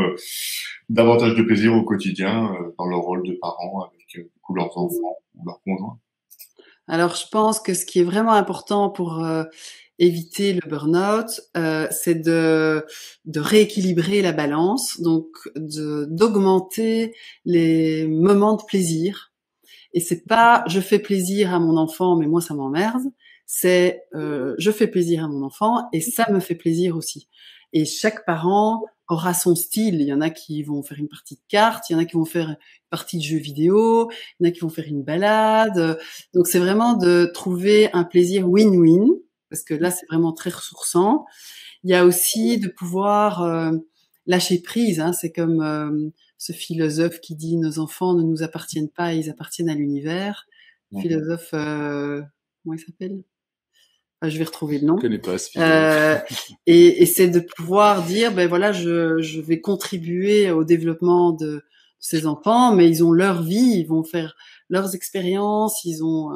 S1: davantage de plaisir au quotidien dans leur rôle de parents avec du coup leurs enfants ou leurs conjoints?
S2: Alors, je pense que ce qui est vraiment important pour éviter le burn-out, c'est de rééquilibrer la balance, donc d'augmenter les moments de plaisir. Et c'est pas je fais plaisir à mon enfant, mais moi ça m'emmerde. C'est je fais plaisir à mon enfant et ça me fait plaisir aussi. Et chaque parent aura son style. Il y en a qui vont faire une partie de cartes, il y en a qui vont faire une partie de jeux vidéo, il y en a qui vont faire une balade. Donc c'est vraiment de trouver un plaisir win-win, parce que là c'est vraiment très ressourçant. Il y a aussi de pouvoir lâcher prise. Hein. C'est comme ce philosophe qui dit nos enfants ne nous appartiennent pas, ils appartiennent à l'univers. Philosophe, comment il s'appelle? Je vais retrouver le nom.
S3: Je connais pas ce philosophe.
S2: Et c'est de pouvoir dire, ben voilà, je vais contribuer au développement de ces enfants, mais ils ont leur vie, ils vont faire leurs expériences, ils ont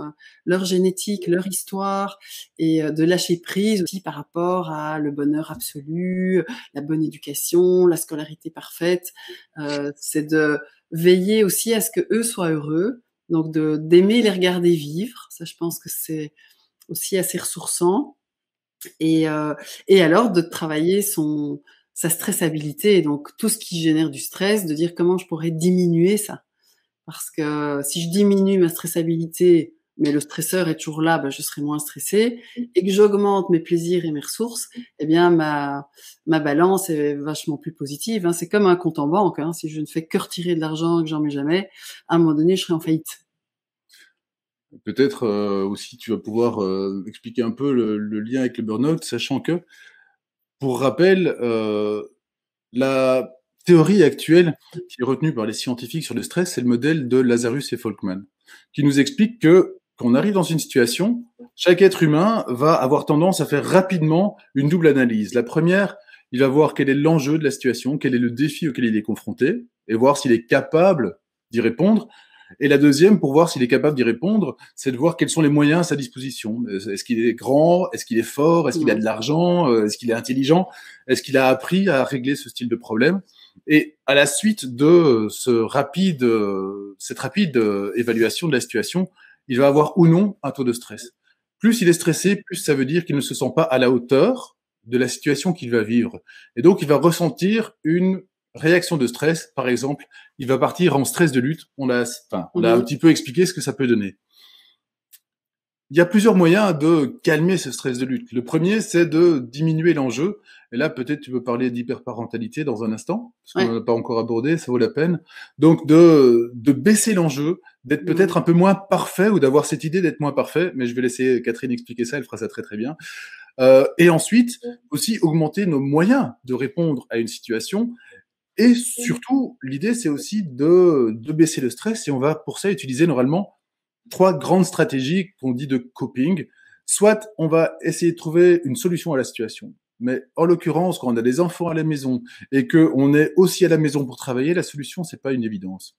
S2: leur génétique, leur histoire, et de lâcher prise aussi par rapport à le bonheur absolu, la bonne éducation, la scolarité parfaite. C'est de veiller aussi à ce que eux soient heureux, donc d'aimer les regarder vivre. Ça, je pense que c'est aussi assez ressourçant. Et alors de travailler sa stressabilité, donc tout ce qui génère du stress, de dire comment je pourrais diminuer ça. Parce que si je diminue ma stressabilité, mais le stresseur est toujours là, je serai moins stressée, et que j'augmente mes plaisirs et mes ressources, eh bien ma balance est vachement plus positive. Hein. C'est comme un compte en banque. Hein. Si je ne fais que retirer de l'argent, que j'en mets jamais, à un moment donné, je serai en faillite.
S3: Peut-être aussi tu vas pouvoir expliquer un peu le lien avec le burn-out, sachant que, pour rappel, la théorie actuelle qui est retenue par les scientifiques sur le stress, c'est le modèle de Lazarus et Folkman, qui nous explique que quand on arrive dans une situation, chaque être humain va avoir tendance à faire rapidement une double analyse. La première, il va voir quel est l'enjeu de la situation, quel est le défi auquel il est confronté, et voir s'il est capable d'y répondre. Et la deuxième, pour voir s'il est capable d'y répondre, c'est de voir quels sont les moyens à sa disposition. Est-ce qu'il est grand? Est-ce qu'il est fort? Est-ce qu'il a de l'argent? Est-ce qu'il est intelligent? Est-ce qu'il a appris à régler ce style de problème? Et à la suite de cette rapide évaluation de la situation, il va avoir ou non un taux de stress. Plus il est stressé, plus ça veut dire qu'il ne se sent pas à la hauteur de la situation qu'il va vivre. Et donc, il va ressentir une réaction de stress. Par exemple, il va partir en stress de lutte. On a un petit peu expliqué ce que ça peut donner. Il y a plusieurs moyens de calmer ce stress de lutte. Le premier, c'est de diminuer l'enjeu. Et là, peut-être tu veux parler d'hyperparentalité dans un instant, parce qu'on n'a pas encore abordé, ça vaut la peine. Donc, de baisser l'enjeu, d'être peut-être un peu moins parfait, ou d'avoir cette idée d'être moins parfait. Mais je vais laisser Catherine expliquer ça, elle fera ça très très bien. Et ensuite, aussi augmenter nos moyens de répondre à une situation. Et surtout, l'idée, c'est aussi de baisser le stress. Et on va pour ça utiliser normalement 3 grandes stratégies qu'on dit de coping. Soit on va essayer de trouver une solution à la situation. Mais en l'occurrence, quand on a des enfants à la maison et qu'on est aussi à la maison pour travailler, la solution, c'est pas une évidence.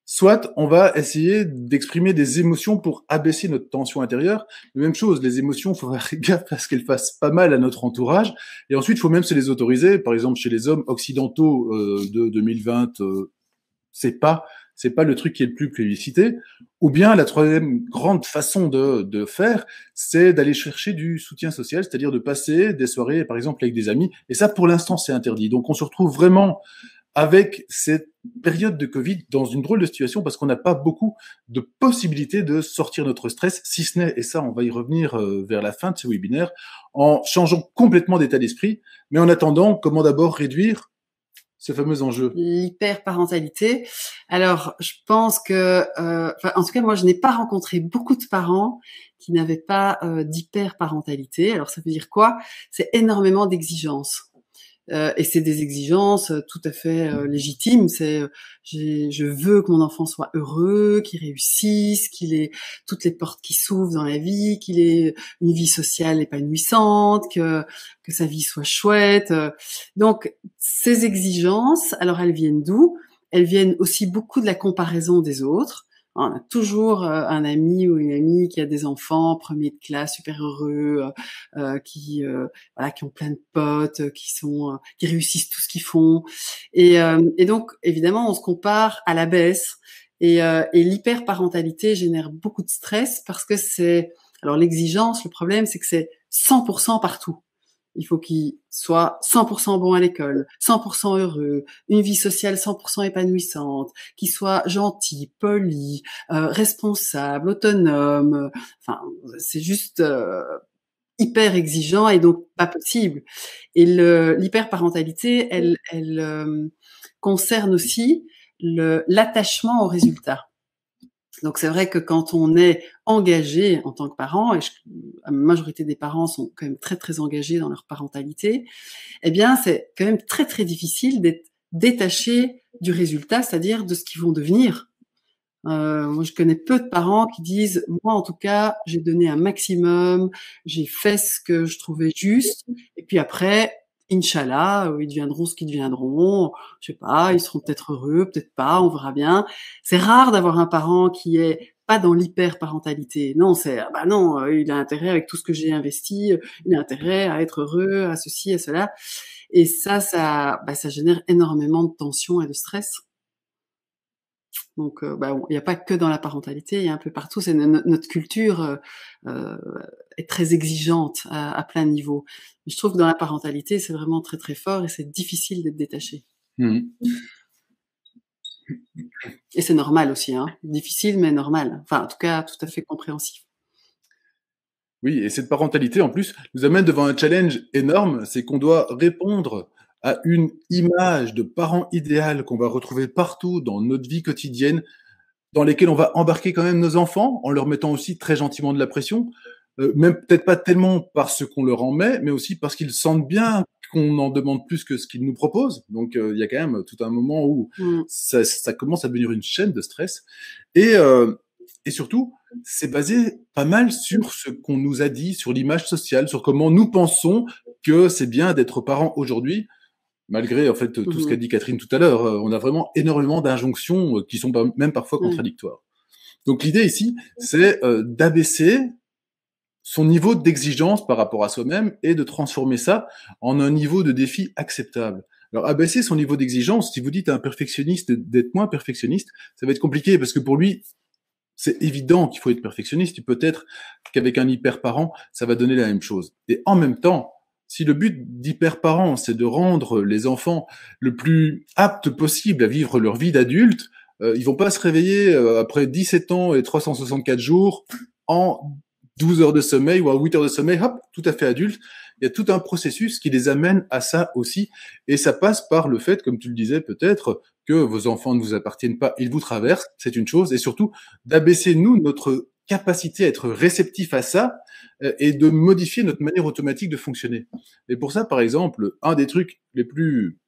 S3: Soit on va essayer d'exprimer des émotions pour abaisser notre tension intérieure. La même chose, les émotions, il faut faire gaffe parce qu'elles fassent pas mal à notre entourage. Et ensuite, il faut même se les autoriser. Par exemple, chez les hommes occidentaux de 2020, c'est pas le truc qui est le plus plébiscité. Ou bien la troisième grande façon de faire, c'est d'aller chercher du soutien social, c'est-à-dire de passer des soirées, par exemple, avec des amis. Et ça, pour l'instant, c'est interdit. Donc, on se retrouve vraiment avec cette période de Covid dans une drôle de situation parce qu'on n'a pas beaucoup de possibilités de sortir notre stress, si ce n'est, et ça, on va y revenir vers la fin de ce webinaire, en changeant complètement d'état d'esprit. Mais en attendant, comment d'abord réduire ce fameux enjeu?
S2: L'hyperparentalité. Alors, je pense que, en tout cas, moi, je n'ai pas rencontré beaucoup de parents qui n'avaient pas d'hyperparentalité. Alors, ça veut dire quoi? C'est énormément d'exigences. Et c'est des exigences tout à fait légitimes. C'est je veux que mon enfant soit heureux, qu'il réussisse, qu'il ait toutes les portes qui s'ouvrent dans la vie, qu'il ait une vie sociale épanouissante, que sa vie soit chouette. Donc ces exigences, alors elles viennent d'où? Elles viennent aussi beaucoup de la comparaison des autres. On a toujours un ami ou une amie qui a des enfants premier de classe super heureux, qui ont plein de potes, qui réussissent tout ce qu'ils font, et donc évidemment on se compare à la baisse, et l'hyperparentalité génère beaucoup de stress parce que alors l'exigence, le problème c'est que c'est 100% partout. Il faut qu'il soit 100% bon à l'école, 100% heureux, une vie sociale 100% épanouissante, qu'il soit gentil, poli, responsable, autonome. Enfin, c'est juste hyper exigeant et donc pas possible. Et l'hyperparentalité, elle concerne aussi l'attachement au résultat. Donc c'est vrai que quand on est engagé en tant que parent, et la majorité des parents sont quand même très très engagés dans leur parentalité, eh bien c'est quand même très très difficile d'être détaché du résultat, c'est-à-dire de ce qu'ils vont devenir. Moi je connais peu de parents qui disent moi en tout cas j'ai donné un maximum, j'ai fait ce que je trouvais juste, et puis après Inch'Allah, ils deviendront ce qu'ils deviendront. Je sais pas, ils seront peut-être heureux, peut-être pas, on verra bien. C'est rare d'avoir un parent qui est pas dans l'hyper-parentalité. Non, non, il a intérêt avec tout ce que j'ai investi, il a intérêt à être heureux, à ceci, à cela. Et ça génère énormément de tension et de stress. Donc, il n'y a pas que dans la parentalité, il y a un peu partout. C'est notre culture est très exigeante à plein de niveaux. Mais je trouve que dans la parentalité, c'est vraiment très très fort et c'est difficile d'être détaché.
S3: Mmh.
S2: Et c'est normal aussi, hein. Difficile mais normal. Enfin, en tout cas, tout à fait compréhensif.
S3: Oui, et cette parentalité, en plus, nous amène devant un challenge énorme, c'est qu'on doit répondre à une image de parent idéal qu'on va retrouver partout dans notre vie quotidienne, dans lesquelles on va embarquer quand même nos enfants, en leur mettant aussi très gentiment de la pression, même peut-être pas tellement parce qu'on leur en met, mais aussi parce qu'ils sentent bien qu'on en demande plus que ce qu'ils nous proposent. Donc, il y a quand même tout un moment où ça commence à devenir une chaîne de stress. Et surtout, c'est basé pas mal sur ce qu'on nous a dit, sur l'image sociale, sur comment nous pensons que c'est bien d'être parent aujourd'hui. malgré en fait tout ce qu'a dit Catherine tout à l'heure. On a vraiment énormément d'injonctions qui sont même parfois contradictoires. Donc l'idée ici, c'est d'abaisser son niveau d'exigence par rapport à soi-même et de transformer ça en un niveau de défi acceptable. Alors, abaisser son niveau d'exigence, si vous dites à un perfectionniste d'être moins perfectionniste, ça va être compliqué parce que pour lui, c'est évident qu'il faut être perfectionniste. Et peut-être qu'avec un hyper-parent, ça va donner la même chose. Et en même temps, si le but d'hyper-parent, c'est de rendre les enfants le plus aptes possible à vivre leur vie d'adulte, ils vont pas se réveiller après 17 ans et 364 jours en 12 heures de sommeil ou en 8 heures de sommeil, hop, tout à fait adulte. Il y a tout un processus qui les amène à ça aussi. Et ça passe par le fait, comme tu le disais peut-être, que vos enfants ne vous appartiennent pas, ils vous traversent, c'est une chose. Et surtout, d'abaisser, nous, notre capacité à être réceptif à ça et de modifier notre manière automatique de fonctionner. Et pour ça, par exemple, un des trucs les plus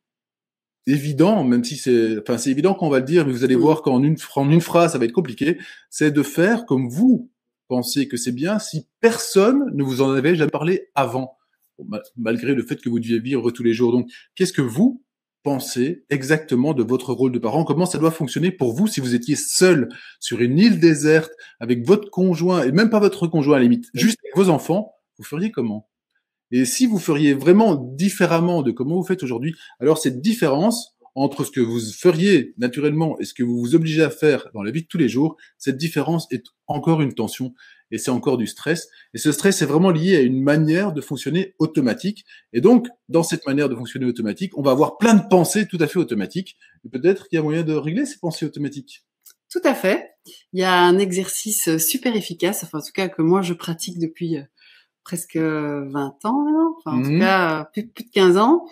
S3: évidents, même si c'est évident quand on va le dire, mais vous allez voir qu'en une phrase, ça va être compliqué, c'est de faire comme vous pensez que c'est bien si personne ne vous en avait jamais parlé avant, malgré le fait que vous deviez vivre tous les jours. Donc, qu'est-ce que vous pensez exactement de votre rôle de parent? Comment ça doit fonctionner pour vous si vous étiez seul sur une île déserte avec votre conjoint, et même pas votre conjoint à la limite, juste avec vos enfants, vous feriez comment? Et si vous feriez vraiment différemment de comment vous faites aujourd'hui, alors cette différence entre ce que vous feriez naturellement et ce que vous vous obligez à faire dans la vie de tous les jours, cette différence est encore une tension et c'est encore du stress. Et ce stress est vraiment lié à une manière de fonctionner automatique. Et donc, dans cette manière de fonctionner automatique, on va avoir plein de pensées tout à fait automatiques. Et peut-être qu'il y a moyen de régler ces pensées automatiques.
S2: Tout à fait. Il y a un exercice super efficace, enfin en tout cas que moi je pratique depuis presque 20 ans maintenant, enfin en tout cas plus de 15 ans,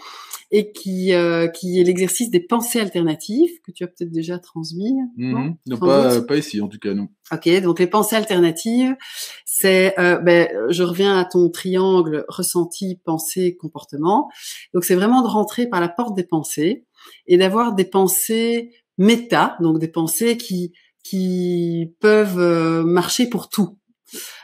S2: et qui est l'exercice des pensées alternatives que tu as peut-être déjà transmis.
S3: Non, pas ici en tout cas, non.
S2: Ok, donc les pensées alternatives, c'est je reviens à ton triangle ressenti, pensée, comportement. Donc c'est vraiment de rentrer par la porte des pensées et d'avoir des pensées méta, donc des pensées qui peuvent marcher pour tout.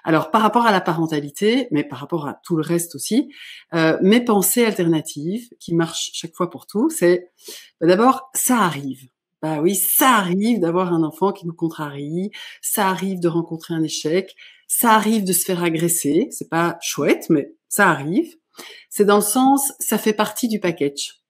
S2: Alors, par rapport à la parentalité, mais par rapport à tout le reste aussi, mes pensées alternatives qui marchent chaque fois pour tout, c'est d'abord, ça arrive. Bah oui, ça arrive d'avoir un enfant qui nous contrarie, ça arrive de rencontrer un échec, ça arrive de se faire agresser, c'est pas chouette, mais ça arrive. C'est dans le sens, ça fait partie du package.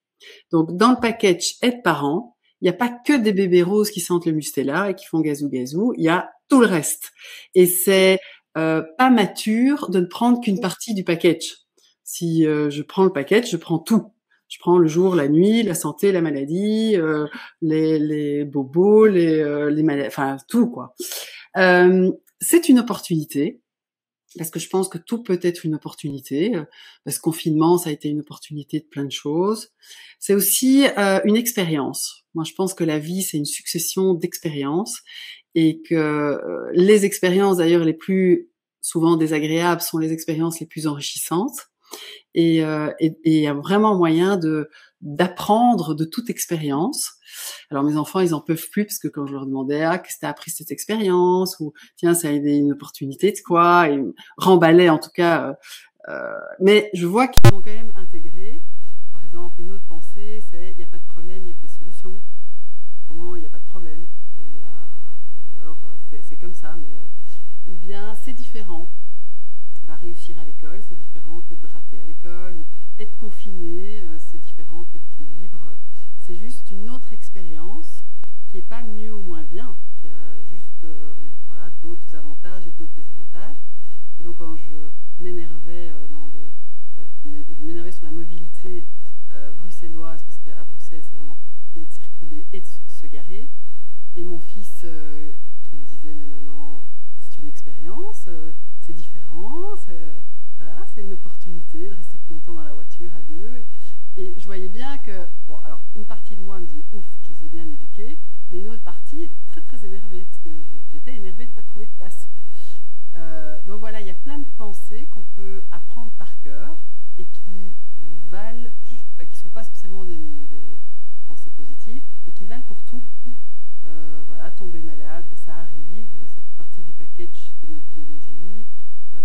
S2: Donc, dans le package être parent, il n'y a pas que des bébés roses qui sentent le mustela et qui font gazou gazou, il y a tout le reste. Et c'est pas mature de ne prendre qu'une partie du package. Si je prends le package, je prends tout. Je prends le jour, la nuit, la santé, la maladie, les bobos, les maladies, enfin tout quoi. C'est une opportunité. Parce que je pense que tout peut être une opportunité. Ce confinement, ça a été une opportunité de plein de choses. C'est aussi une expérience. Moi, je pense que la vie, c'est une succession d'expériences et que les expériences, d'ailleurs, les plus souvent désagréables sont les expériences les plus enrichissantes. Et il y a vraiment moyen d'apprendre de toute expérience. Alors mes enfants, ils en peuvent plus parce que quand je leur demandais qu'est-ce que t'as appris cette expérience ou tiens ça a été une opportunité de quoi, ils me remballaient en tout cas. Mais je vois qu'ils ont quand même intégré. Par exemple, une autre pensée, c'est il n'y a pas de problème, il y a que des solutions. Autrement, il n'y a pas de problème. Alors c'est comme ça, mais ou bien c'est différent. Réussir à l'école, c'est différent que de rater à l'école, ou être confiné, c'est différent qu'être libre. C'est juste une autre expérience qui est pas mieux ou moins bien, qui a juste d'autres avantages et d'autres désavantages. Et donc quand je m'énervais je m'énervais sur la mobilité bruxelloise, parce qu'à Bruxelles c'est vraiment compliqué de circuler et de se garer. Et mon fils qui me disait mais maman, c'est une expérience. C'est différent, c'est une opportunité de rester plus longtemps dans la voiture à deux. Et je voyais bien que, alors une partie de moi me dit ouf, je les ai bien éduqués, mais une autre partie est très très énervée parce que j'étais énervée de pas trouver de place. Donc voilà, il y a plein de pensées qu'on peut apprendre par cœur et qui qui sont pas spécialement des pensées positives et qui valent pour tout. Tomber malade, ça arrive, ça fait partie du package de notre biologie.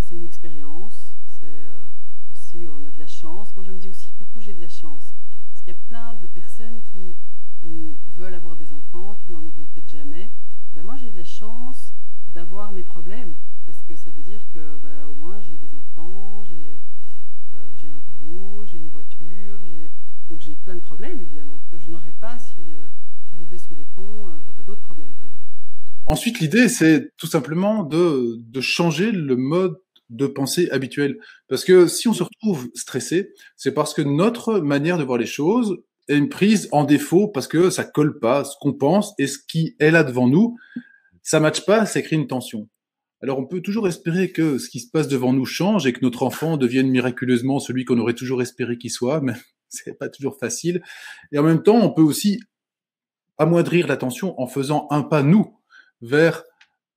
S2: C'est une expérience, c'est aussi on a de la chance. Moi je me dis aussi beaucoup j'ai de la chance parce qu'il qu'il y a plein de personnes qui veulent avoir des enfants, qui n'en auront peut-être jamais. Ben moi, j'ai de la chance d'avoir mes problèmes, parce que ça veut dire que au moins j'ai des enfants, j'ai un boulot, j'ai une voiture, donc j'ai plein de problèmes évidemment que je n'aurais pas si je vivais sous les ponts, j'aurais d'autres problèmes.
S3: Ensuite, l'idée, c'est tout simplement de changer le mode de pensée habituel. Parce que si on se retrouve stressé, c'est parce que notre manière de voir les choses est une prise en défaut, parce que ça colle pas, ce qu'on pense et ce qui est là devant nous, ça matche pas, ça crée une tension. Alors on peut toujours espérer que ce qui se passe devant nous change et que notre enfant devienne miraculeusement celui qu'on aurait toujours espéré qu'il soit, mais c'est pas toujours facile. Et en même temps, on peut aussi amoindrir la tension en faisant un pas, nous, vers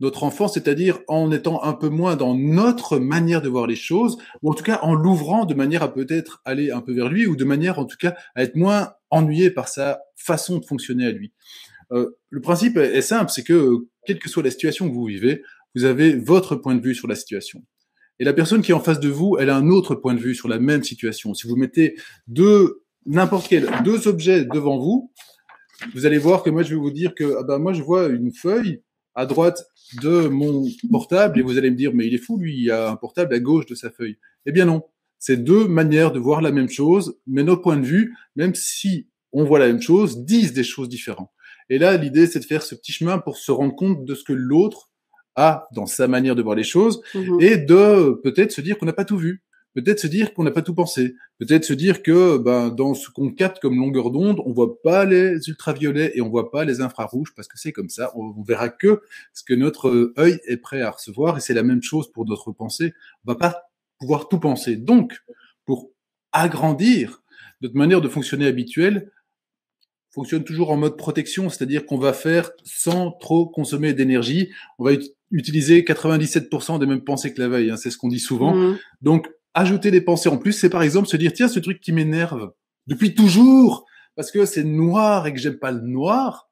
S3: notre enfant, c'est-à-dire en étant un peu moins dans notre manière de voir les choses, ou en tout cas en l'ouvrant de manière à peut-être aller un peu vers lui, ou de manière en tout cas à être moins ennuyé par sa façon de fonctionner à lui. Le principe est simple, c'est que quelle que soit la situation que vous vivez, vous avez votre point de vue sur la situation. Et la personne qui est en face de vous, elle a un autre point de vue sur la même situation. Si vous mettez deux objets devant vous, vous allez voir que moi, je vais vous dire que moi, je vois une feuille à droite de mon portable et vous allez me dire, mais il est fou, lui, il a un portable à gauche de sa feuille. Eh bien non, c'est deux manières de voir la même chose, mais nos points de vue, même si on voit la même chose, disent des choses différentes. Et là, l'idée, c'est de faire ce petit chemin pour se rendre compte de ce que l'autre a dans sa manière de voir les choses et de peut-être se dire qu'on n'a pas tout vu. Peut-être se dire qu'on n'a pas tout pensé. Peut-être se dire que dans ce qu'on capte comme longueur d'onde, on voit pas les ultraviolets et on voit pas les infrarouges parce que c'est comme ça. On verra que ce que notre œil est prêt à recevoir et c'est la même chose pour notre pensée. On va pas pouvoir tout penser. Donc, pour agrandir notre manière de fonctionner habituelle, fonctionne toujours en mode protection, c'est-à-dire qu'on va faire sans trop consommer d'énergie. On va utiliser 97% des mêmes pensées que la veille, hein, c'est ce qu'on dit souvent. Donc, ajouter des pensées en plus, c'est par exemple se dire, tiens, ce truc qui m'énerve depuis toujours, parce que c'est noir et que j'aime pas le noir.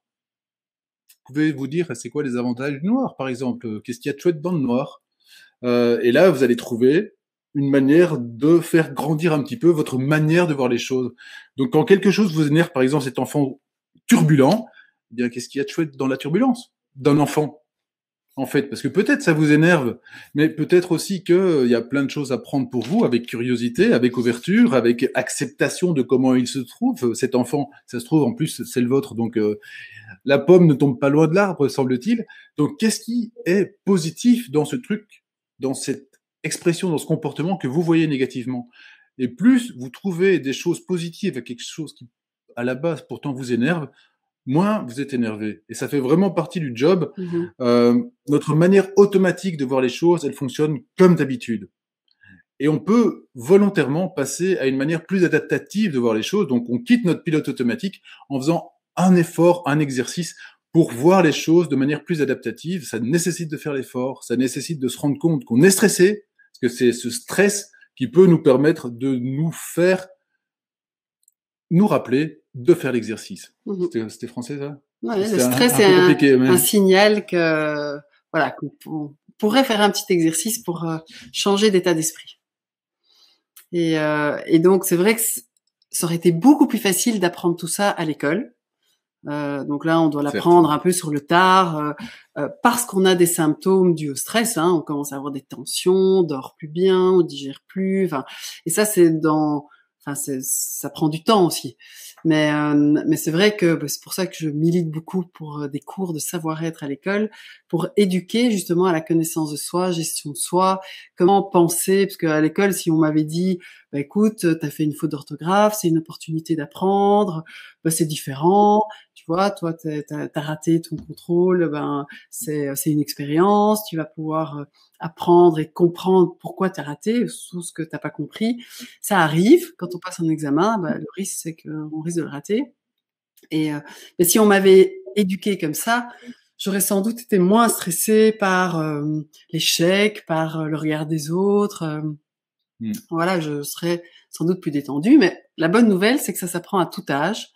S3: Vous pouvez vous dire, c'est quoi les avantages du noir, par exemple? Qu'est-ce qu'il y a de chouette dans le noir? Et là, vous allez trouver une manière de faire grandir un petit peu votre manière de voir les choses. Donc, quand quelque chose vous énerve, par exemple, cet enfant turbulent, eh bien, qu'est-ce qu'il y a de chouette dans la turbulence d'un enfant? En fait, parce que peut-être ça vous énerve, mais peut-être aussi qu'il y a plein de choses à prendre pour vous, avec curiosité, avec ouverture, avec acceptation de comment il se trouve. Cet enfant, ça se trouve, en plus, c'est le vôtre, donc la pomme ne tombe pas loin de l'arbre, semble-t-il. Donc, qu'est-ce qui est positif dans ce truc, dans cette expression, dans ce comportement que vous voyez négativement? Et plus vous trouvez des choses positives à quelque chose qui, à la base, pourtant vous énerve, moins vous êtes énervé. Et ça fait vraiment partie du job. Notre manière automatique de voir les choses, elle fonctionne comme d'habitude. Et on peut volontairement passer à une manière plus adaptative de voir les choses. Donc, on quitte notre pilote automatique en faisant un effort, un exercice pour voir les choses de manière plus adaptative. Ça nécessite de faire l'effort, ça nécessite de se rendre compte qu'on est stressé, parce que c'est ce stress qui peut nous permettre de nous rappeler de faire l'exercice. C'était français, ça?
S2: Ouais, le stress est un signal que, voilà, qu'on pourrait faire un petit exercice pour changer d'état d'esprit. Et donc, c'est vrai que ça aurait été beaucoup plus facile d'apprendre tout ça à l'école. Donc là, on doit l'apprendre un peu sur le tard, parce qu'on a des symptômes dus au stress. Hein, on commence à avoir des tensions, on dort plus bien, on digère plus. Enfin, et ça, ça prend du temps aussi. Mais c'est vrai que c'est pour ça que je milite beaucoup pour des cours de savoir-être à l'école, pour éduquer justement à la connaissance de soi, gestion de soi, comment penser, parce qu'à l'école, si on m'avait dit, écoute, t'as fait une faute d'orthographe, c'est une opportunité d'apprendre, c'est différent, tu vois, toi, t'as raté ton contrôle, c'est une expérience, tu vas pouvoir apprendre et comprendre pourquoi t'as raté, tout ce que t'as pas compris. Ça arrive, quand on passe un examen, le risque, c'est qu'on risque de le rater. Mais si on m'avait éduqué comme ça, j'aurais sans doute été moins stressée par l'échec, par le regard des autres. Voilà, je serais sans doute plus détendue. Mais la bonne nouvelle, c'est que ça s'apprend à tout âge.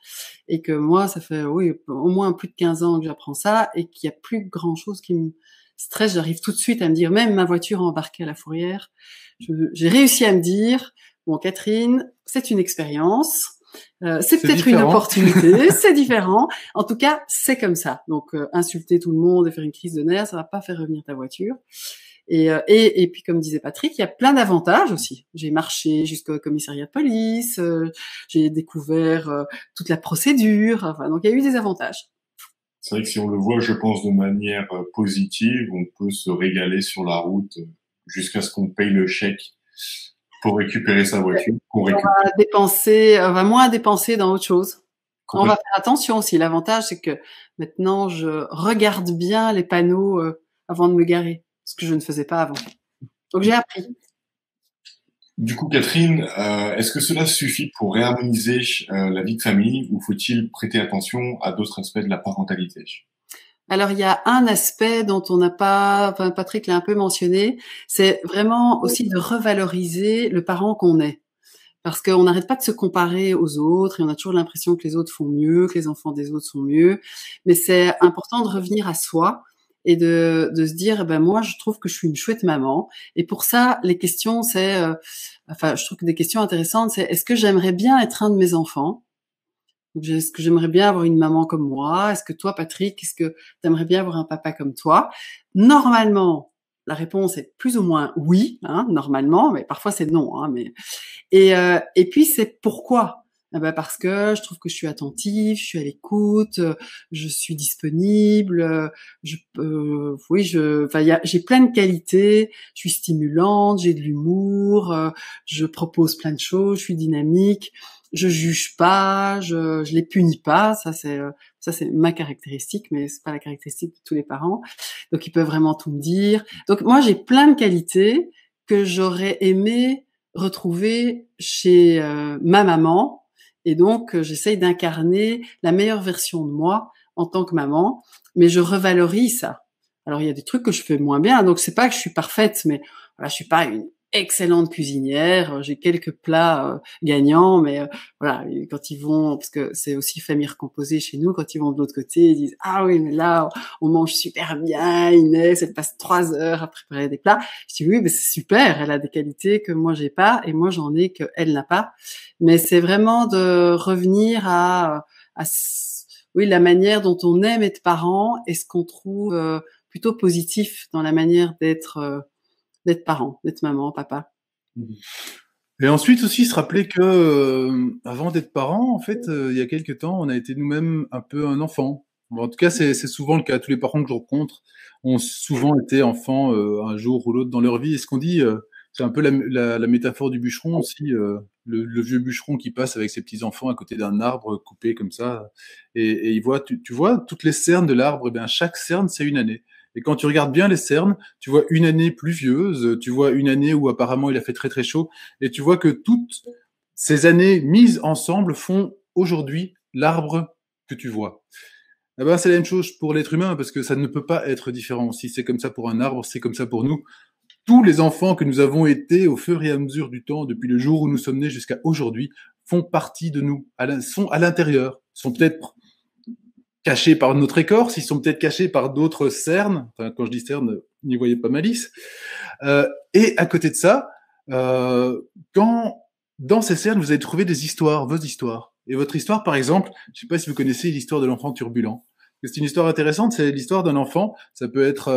S2: Et que moi, ça fait au moins plus de 15 ans que j'apprends ça et qu'il y a plus grand chose qui me stresse. J'arrive tout de suite à me dire, même ma voiture embarquée à la fourrière, j'ai réussi à me dire, bon, Catherine, c'est une expérience. C'est peut-être
S3: différent.
S2: une opportunité, c'est différent. En tout cas, c'est comme ça. Donc, insulter tout le monde et faire une crise de nerfs, ça va pas faire revenir ta voiture. Et puis, comme disait Patrick, il y a plein d'avantages aussi. J'ai marché jusqu'au commissariat de police, j'ai découvert toute la procédure. Enfin, donc, il y a eu des avantages.
S1: C'est vrai que si on le voit, je pense, de manière positive, on peut se régaler sur la route jusqu'à ce qu'on paye le chèque pour récupérer sa voiture.
S2: On va moins dépenser dans autre chose. On va faire attention aussi. L'avantage, c'est que maintenant, je regarde bien les panneaux avant de me garer, ce que je ne faisais pas avant. Donc, j'ai appris.
S1: Du coup, Catherine, est-ce que cela suffit pour réharmoniser la vie de famille ou faut-il prêter attention à d'autres aspects de la parentalité?
S2: Alors, il y a un aspect dont on n'a pas, enfin, Patrick l'a un peu mentionné, c'est vraiment aussi de revaloriser le parent qu'on est. Parce qu'on n'arrête pas de se comparer aux autres et on a toujours l'impression que les autres font mieux, que les enfants des autres sont mieux. Mais c'est important de revenir à soi et de se dire, ben moi, je trouve que je suis une chouette maman. Et pour ça, les questions, je trouve que des questions intéressantes, c'est est-ce que j'aimerais bien être un de mes enfants? Est-ce que j'aimerais bien avoir une maman comme moi? Est-ce que toi, Patrick, est-ce que tu aimerais bien avoir un papa comme toi? Normalement, la réponse est plus ou moins oui, hein, normalement, mais parfois c'est non. Hein, et puis c'est pourquoi? Eh ben parce que je trouve que je suis attentive, je suis à l'écoute, je suis disponible, j'ai plein de qualités, je suis stimulante, j'ai de l'humour, je propose plein de choses, je suis dynamique. Je juge pas, je les punis pas, ça c'est ma caractéristique, mais c'est pas la caractéristique de tous les parents. Donc ils peuvent vraiment tout me dire. Donc moi j'ai plein de qualités que j'aurais aimé retrouver chez ma maman, et donc j'essaye d'incarner la meilleure version de moi en tant que maman, mais je revalorise ça. Alors il y a des trucs que je fais moins bien, donc c'est pas que je suis parfaite, mais voilà, je suis pas une excellente cuisinière, j'ai quelques plats gagnants, mais voilà, quand ils vont, parce que c'est aussi famille recomposée chez nous, quand ils vont de l'autre côté, ils disent ah oui mais là on mange super bien, Inès elle passe 3 heures à préparer des plats. Je dis oui mais c'est super, elle a des qualités que moi j'ai pas et moi j'en ai que elle n'a pas, mais c'est vraiment de revenir oui la manière dont on aime être parent et ce qu'on trouve plutôt positif dans la manière d'être parent, d'être maman, papa.
S3: Et ensuite aussi se rappeler que avant d'être parent, en fait, il y a quelques temps, on a été nous-mêmes un peu un enfant. Bon, en tout cas, c'est souvent le cas. Tous les parents que je rencontre ont souvent été enfants un jour ou l'autre dans leur vie. Et ce qu'on dit, c'est un peu la métaphore du bûcheron aussi, le vieux bûcheron qui passe avec ses petits enfants à côté d'un arbre coupé comme ça, et il voit, tu vois, toutes les cernes de l'arbre. Eh bien, chaque cerne, c'est une année. Et quand tu regardes bien les cernes, tu vois une année pluvieuse, tu vois une année où apparemment il a fait très très chaud, et tu vois que toutes ces années mises ensemble font aujourd'hui l'arbre que tu vois. Eh ben, c'est la même chose pour l'être humain, parce que ça ne peut pas être différent. Si c'est comme ça pour un arbre, c'est comme ça pour nous. Tous les enfants que nous avons été au fur et à mesure du temps, depuis le jour où nous sommes nés jusqu'à aujourd'hui, font partie de nous, sont à l'intérieur, sont peut-être cachés par notre écorce, ils sont peut-être cachés par d'autres cernes. Enfin, quand je dis cernes, n'y voyez pas malice. Et à côté de ça, quand dans ces cernes, vous allez trouver des histoires, vos histoires. Et votre histoire, par exemple, je ne sais pas si vous connaissez l'histoire de l'enfant turbulent. C'est une histoire intéressante, c'est l'histoire d'un enfant. Ça peut être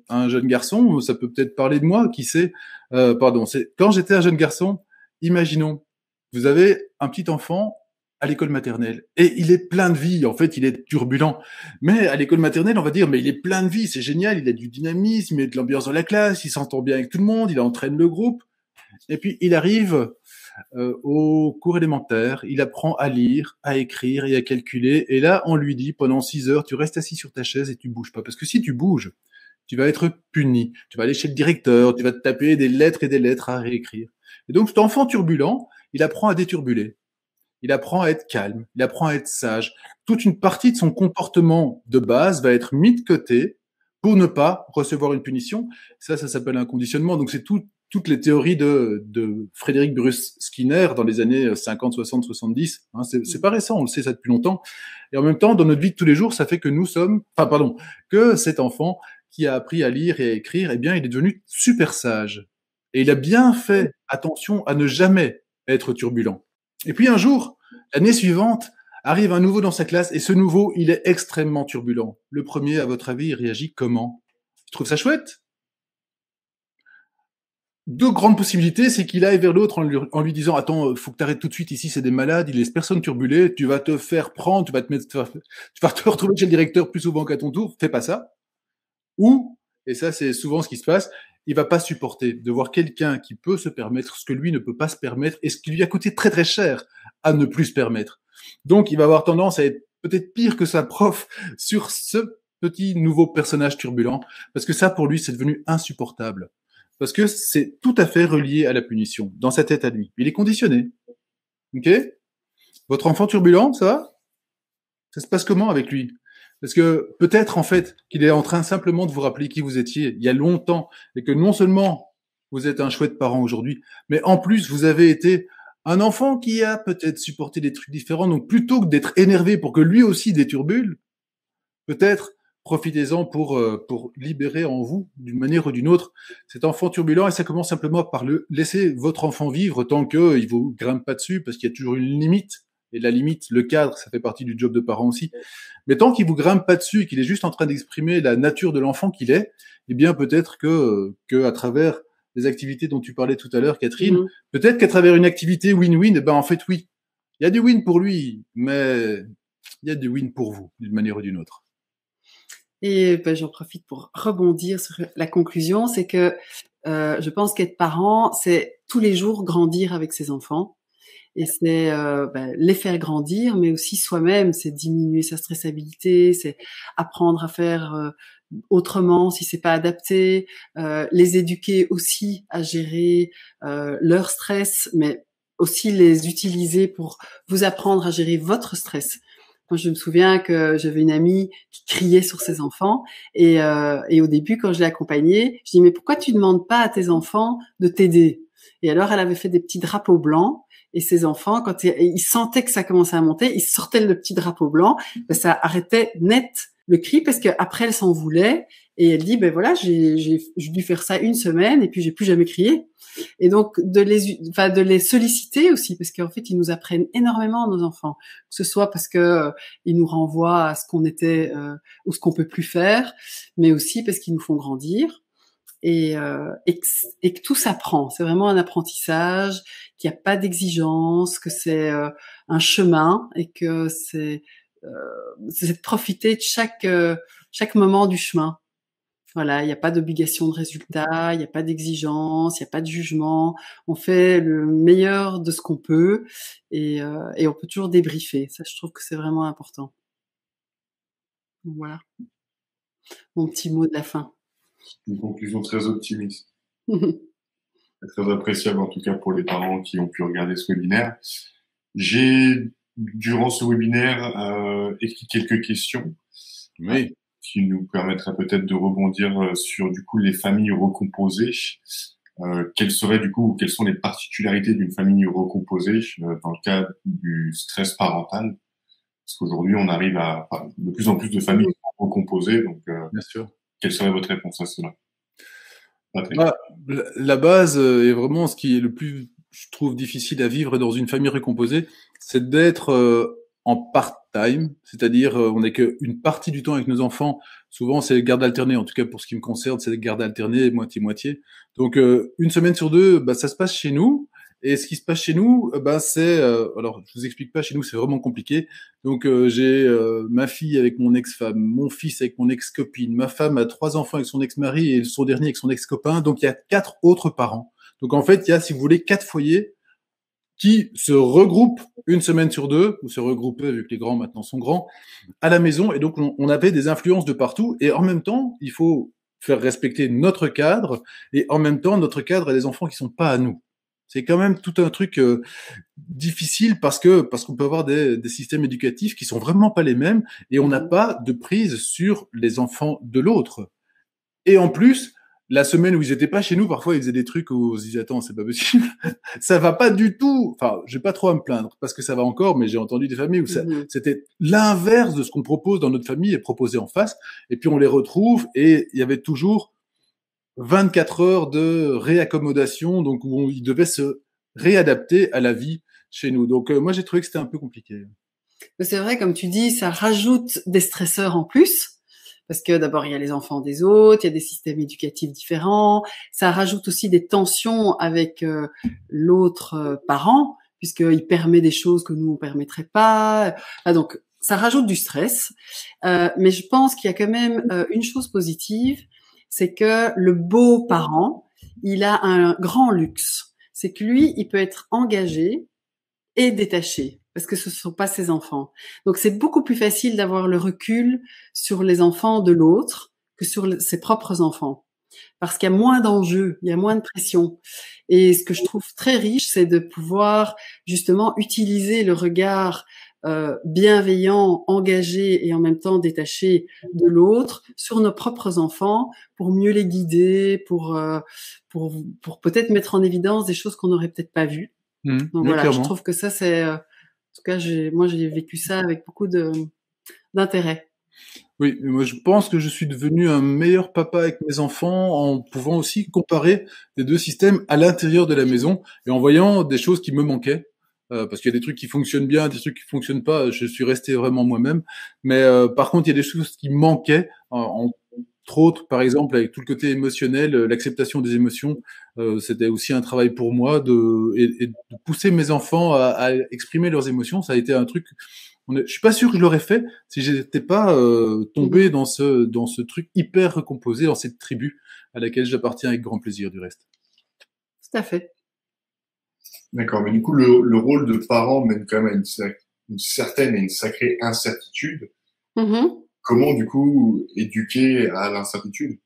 S3: un jeune garçon, ça peut peut-être parler de moi, qui sait. C'est quand j'étais un jeune garçon, imaginons, vous avez un petit enfant à l'école maternelle. Et il est plein de vie, en fait, il est turbulent. Mais à l'école maternelle, on va dire, mais il est plein de vie, c'est génial, il a du dynamisme, il a de l'ambiance dans la classe, il s'entend bien avec tout le monde, il entraîne le groupe. Et puis, il arrive au cours élémentaire, il apprend à lire, à écrire et à calculer. Et là, on lui dit, pendant 6 heures, tu restes assis sur ta chaise et tu bouges pas. Parce que si tu bouges, tu vas être puni. Tu vas aller chez le directeur, tu vas te taper des lettres et des lettres à réécrire. Et donc, cet enfant turbulent, il apprend à déturbuler. Il apprend à être calme, il apprend à être sage. Toute une partie de son comportement de base va être mis de côté pour ne pas recevoir une punition. Ça s'appelle un conditionnement. Donc c'est toutes les théories de Frédéric Bruce Skinner dans les années 50, 60, 70. Hein, c'est pas récent, on le sait ça depuis longtemps. Et en même temps, dans notre vie de tous les jours, ça fait que que cet enfant qui a appris à lire et à écrire, eh bien, il est devenu super sage. Et il a bien fait attention à ne jamais être turbulent. Et puis un jour, L'année suivante, arrive un nouveau dans sa classe et ce nouveau, il est extrêmement turbulent. Le premier, à votre avis, il réagit comment? Je trouve ça chouette. Deux grandes possibilités, c'est qu'il aille vers l'autre en lui disant attends, faut que tu arrêtes tout de suite, ici c'est des malades, il laisse personne turbuler, tu vas te faire prendre, tu vas te retrouver chez le directeur plus souvent qu'à ton tour, fais pas ça. Ou, et ça c'est souvent ce qui se passe, il va pas supporter de voir quelqu'un qui peut se permettre ce que lui ne peut pas se permettre et ce qui lui a coûté très très cher à ne plus se permettre. Donc il va avoir tendance à être peut-être pire que sa prof sur ce petit nouveau personnage turbulent, parce que ça pour lui c'est devenu insupportable. Parce que c'est tout à fait relié à la punition, dans sa tête à lui. Il est conditionné. Ok? Votre enfant turbulent, ça va? Ça se passe comment avec lui? Parce que peut-être en fait qu'il est en train simplement de vous rappeler qui vous étiez il y a longtemps et que non seulement vous êtes un chouette parent aujourd'hui, mais en plus vous avez été un enfant qui a peut-être supporté des trucs différents. Donc plutôt que d'être énervé pour que lui aussi déturbule, peut-être profitez-en pour libérer en vous, d'une manière ou d'une autre, cet enfant turbulent. Et ça commence simplement par le laisser votre enfant vivre tant qu'il vous grimpe pas dessus, parce qu'il y a toujours une limite. Et la limite, le cadre, ça fait partie du job de parent aussi. Mais tant qu'il vous grimpe pas dessus et qu'il est juste en train d'exprimer la nature de l'enfant qu'il est, eh bien peut-être que à travers les activités dont tu parlais tout à l'heure, Catherine, peut-être qu'à travers une activité win-win, eh ben en fait oui, il y a du win pour lui, mais il y a du win pour vous, d'une manière ou d'une autre.
S2: Et ben, j'en profite pour rebondir sur la conclusion, c'est que je pense qu'être parent, c'est tous les jours grandir avec ses enfants. Et c'est les faire grandir, mais aussi soi-même, c'est diminuer sa stressabilité, c'est apprendre à faire autrement si c'est pas adapté, les éduquer aussi à gérer leur stress, mais aussi les utiliser pour vous apprendre à gérer votre stress. Moi, je me souviens que j'avais une amie qui criait sur ses enfants et au début, quand je l'ai accompagnée, je dis mais pourquoi tu demandes pas à tes enfants de t'aider? Et alors, elle avait fait des petits drapeaux blancs. Et ses enfants, quand ils sentaient que ça commençait à monter, ils sortaient le petit drapeau blanc, ben ça arrêtait net le cri parce que après elle s'en voulait et elle dit ben voilà j'ai dû faire ça une semaine et puis j'ai plus jamais crié. Et donc de les solliciter aussi parce qu'en fait ils nous apprennent énormément nos enfants, que ce soit parce que ils nous renvoient à ce qu'on était ou ce qu'on peut plus faire, mais aussi parce qu'ils nous font grandir. Et que tout s'apprend. C'est vraiment un apprentissage, qu'il n'y a pas d'exigence, que c'est un chemin et que c'est de profiter de chaque moment du chemin. Voilà, il n'y a pas d'obligation de résultat, il n'y a pas d'exigence, il n'y a pas de jugement. On fait le meilleur de ce qu'on peut et on peut toujours débriefer. Ça, je trouve que c'est vraiment important. Donc, voilà, mon petit mot de la fin.
S1: Une conclusion très optimiste. Très appréciable en tout cas pour les parents qui ont pu regarder ce webinaire. J'ai, durant ce webinaire, écrit quelques questions qui nous permettraient peut-être de rebondir sur du coup les familles recomposées. Quelles sont les particularités d'une famille recomposée dans le cas du stress parental? Parce qu'aujourd'hui, on arrive à de plus en plus de familles recomposées. Donc,
S3: bien sûr.
S1: Quelle serait votre réponse à cela?
S3: La base est vraiment ce qui est le plus, je trouve, difficile à vivre dans une famille recomposée, c'est d'être en part-time, c'est-à-dire on n'est qu'une partie du temps avec nos enfants. Souvent, c'est garde alternée. En tout cas, pour ce qui me concerne, c'est garde alternée, moitié-moitié. Donc, une semaine sur deux, ça se passe chez nous. Et ce qui se passe chez nous, c'est... alors, je vous explique pas, chez nous, c'est vraiment compliqué. Donc, j'ai ma fille avec mon ex-femme, mon fils avec mon ex-copine, ma femme a 3 enfants avec son ex-mari et son dernier avec son ex-copain. Donc, il y a 4 autres parents. Donc, en fait, il y a, si vous voulez, 4 foyers qui se regroupent une semaine sur deux, ou se regrouper, vu que les grands maintenant sont grands, à la maison. Et donc, on avait des influences de partout. Et en même temps, il faut faire respecter notre cadre. Et en même temps, notre cadre a des enfants qui sont pas à nous. C'est quand même tout un truc difficile parce qu'on peut avoir des systèmes éducatifs qui sont vraiment pas les mêmes et on n'a pas de prise sur les enfants de l'autre. Et en plus, la semaine où ils étaient pas chez nous, parfois ils faisaient des trucs où on se disait attends, c'est pas possible, ça va pas du tout. Enfin, j'ai pas trop à me plaindre parce que ça va encore, mais j'ai entendu des familles où c'était l'inverse de ce qu'on propose dans notre famille et proposé en face. Et puis on les retrouve et il y avait toujours 24 heures de réaccommodation, donc où ils devaient se réadapter à la vie chez nous. Donc moi j'ai trouvé que c'était un peu compliqué.
S2: C'est vrai, comme tu dis, ça rajoute des stresseurs en plus. Parce que d'abord, il y a les enfants des autres, il y a des systèmes éducatifs différents. Ça rajoute aussi des tensions avec l'autre parent, puisqu'il permet des choses que nous, on permettrait pas. Ah, donc, ça rajoute du stress. Mais je pense qu'il y a quand même une chose positive, c'est que le beau parent, il a un grand luxe. C'est que lui, il peut être engagé et détaché, parce que ce ne sont pas ses enfants. Donc c'est beaucoup plus facile d'avoir le recul sur les enfants de l'autre que sur ses propres enfants, parce qu'il y a moins d'enjeux, il y a moins de pression. Et ce que je trouve très riche, c'est de pouvoir justement utiliser le regard bienveillant, engagé et en même temps détaché de l'autre sur nos propres enfants pour mieux les guider, pour peut-être mettre en évidence des choses qu'on n'aurait peut-être pas vues. Donc voilà,
S3: clairement.
S2: je trouve que ça c'est, en tout cas, moi j'ai vécu ça avec beaucoup d'intérêt.
S3: Oui, mais moi je pense que je suis devenu un meilleur papa avec mes enfants en pouvant aussi comparer les deux systèmes à l'intérieur de la maison et en voyant des choses qui me manquaient. Parce qu'il y a des trucs qui fonctionnent bien, des trucs qui fonctionnent pas. Je suis resté vraiment moi-même. Mais par contre, il y a des choses qui manquaient. Entre autres, par exemple, avec tout le côté émotionnel, l'acceptation des émotions, c'était aussi un travail pour moi et de pousser mes enfants à exprimer leurs émotions. Ça a été un truc. Je suis pas sûr que je l'aurais fait si j'étais pas tombé dans ce truc hyper recomposé, dans cette tribu à laquelle j'appartiens avec grand plaisir du reste.
S2: Tout à fait.
S1: D'accord, mais du coup, le rôle de parent mène quand même à une certaine et une sacrée incertitude. Comment, du coup, éduquer à l'incertitude?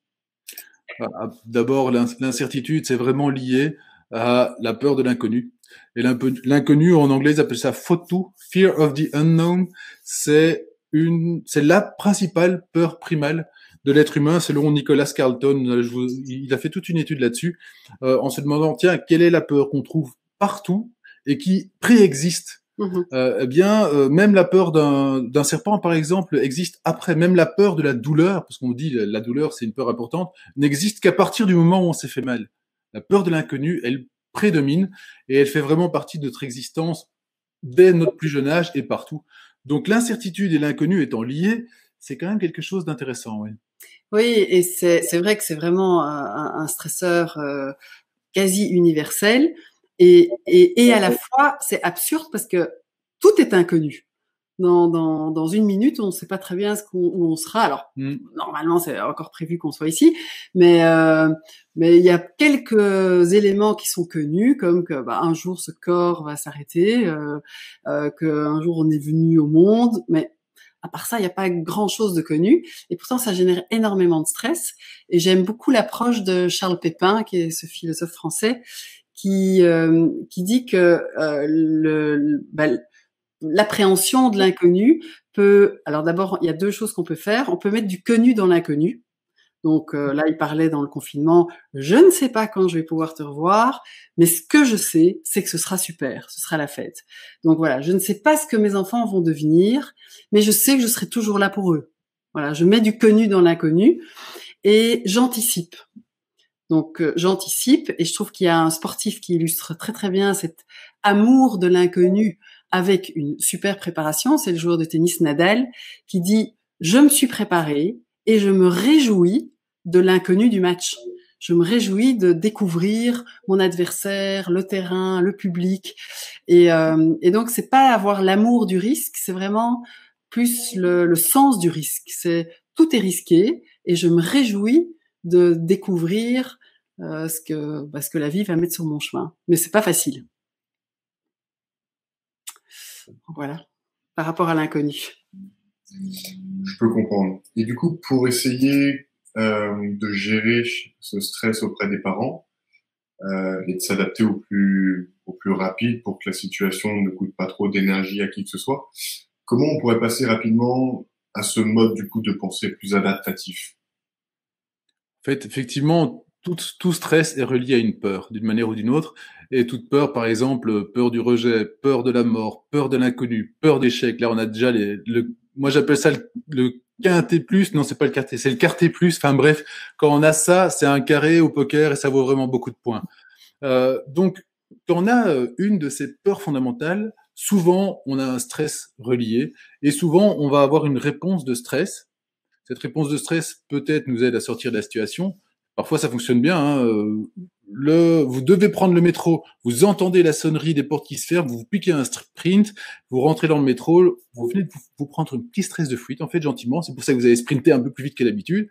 S3: D'abord, l'incertitude, c'est vraiment lié à la peur de l'inconnu. Et l'inconnu, en anglais, ils appellent ça FOTU, Fear of the Unknown. C'est la principale peur primale de l'être humain, selon Nicholas Carlton. Il a fait toute une étude là-dessus, en se demandant, tiens, quelle est la peur qu'on trouve partout et qui préexiste? Eh bien, même la peur d'un serpent, par exemple, existe après. Même la peur de la douleur, parce qu'on dit la douleur, c'est une peur importante, n'existe qu'à partir du moment où on s'est fait mal. La peur de l'inconnu, elle prédomine et elle fait vraiment partie de notre existence dès notre plus jeune âge et partout. Donc l'incertitude et l'inconnu étant liés, c'est quand même quelque chose d'intéressant. Oui,
S2: oui, et c'est vrai que c'est vraiment un stresseur quasi universel. Et à la fois, c'est absurde parce que tout est inconnu. Dans une minute, on ne sait pas très bien où on sera. Alors, normalement, c'est encore prévu qu'on soit ici, mais il y a quelques éléments qui sont connus, comme que un jour ce corps va s'arrêter, qu'un jour on est venu au monde, mais à part ça, il n'y a pas grand-chose de connu. Et pourtant, ça génère énormément de stress. Et j'aime beaucoup l'approche de Charles Pépin, qui est ce philosophe français, qui dit que l'appréhension de l'inconnu peut... Alors d'abord, il y a deux choses qu'on peut faire. On peut mettre du connu dans l'inconnu. Donc là, il parlait dans le confinement, je ne sais pas quand je vais pouvoir te revoir, mais ce que je sais, c'est que ce sera super, ce sera la fête. Donc voilà, je ne sais pas ce que mes enfants vont devenir, mais je sais que je serai toujours là pour eux. Voilà, je mets du connu dans l'inconnu et j'anticipe. Donc j'anticipe et je trouve qu'il y a un sportif qui illustre très très bien cet amour de l'inconnu avec une super préparation, c'est le joueur de tennis Nadal qui dit « Je me suis préparé et je me réjouis de l'inconnu du match. Je me réjouis de découvrir mon adversaire, le terrain, le public. » Et donc c'est pas avoir l'amour du risque, c'est vraiment plus le sens du risque. C'est tout est risqué et je me réjouis de découvrir ce que la vie va mettre sur mon chemin. Mais c'est pas facile. Voilà, par rapport à l'inconnu.
S1: Je peux comprendre. Et du coup, pour essayer de gérer ce stress auprès des parents et de s'adapter au plus rapide pour que la situation ne coûte pas trop d'énergie à qui que ce soit, comment on pourrait passer rapidement à ce mode du coup de pensée plus adaptatif?
S3: En fait, effectivement, tout stress est relié à une peur, d'une manière ou d'une autre. Et toute peur, par exemple, peur du rejet, peur de la mort, peur de l'inconnu, peur d'échec. Là, on a déjà moi j'appelle ça le quintet plus. Non, c'est pas le quintet, c'est le quartet plus. Enfin bref, quand on a ça, c'est un carré au poker et ça vaut vraiment beaucoup de points. Donc, quand on a une de ces peurs fondamentales, souvent on a un stress relié et souvent on va avoir une réponse de stress. Cette réponse de stress peut-être nous aide à sortir de la situation. Parfois ça fonctionne bien. Hein. Vous devez prendre le métro, vous entendez la sonnerie des portes qui se ferment, vous piquez un sprint, vous rentrez dans le métro, vous venez de vous prendre un petit stress de fuite, en fait gentiment. C'est pour ça que vous avez sprinté un peu plus vite que d'habitude.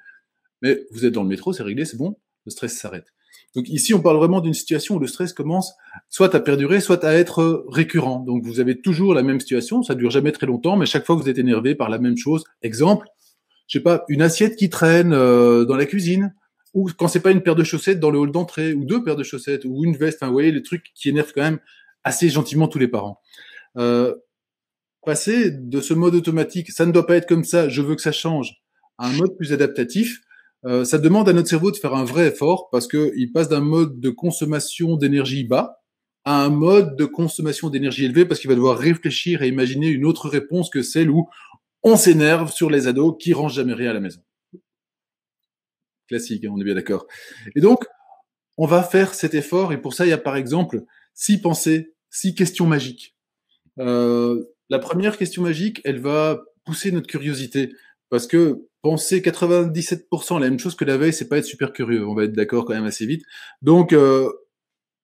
S3: Mais vous êtes dans le métro, c'est réglé, c'est bon, le stress s'arrête. Donc ici, on parle vraiment d'une situation où le stress commence soit à perdurer, soit à être récurrent. Donc vous avez toujours la même situation, ça dure jamais très longtemps, mais chaque fois que vous êtes énervé par la même chose, exemple, je sais pas, une assiette qui traîne dans la cuisine, ou quand c'est pas une paire de chaussettes dans le hall d'entrée, ou 2 paires de chaussettes, ou une veste, enfin vous voyez, les trucs qui énervent quand même assez gentiment tous les parents. Passer de ce mode automatique, ça ne doit pas être comme ça, je veux que ça change, à un mode plus adaptatif, ça demande à notre cerveau de faire un vrai effort parce qu'il passe d'un mode de consommation d'énergie bas à un mode de consommation d'énergie élevé parce qu'il va devoir réfléchir et imaginer une autre réponse que celle où on s'énerve sur les ados qui rangent jamais rien à la maison. Classique, hein, on est bien d'accord. Et donc, on va faire cet effort et pour ça, il y a par exemple 6 pensées, 6 questions magiques. La première question magique, elle va pousser notre curiosité parce que penser 97% la même chose que la veille, c'est pas être super curieux. On va être d'accord quand même assez vite. Donc,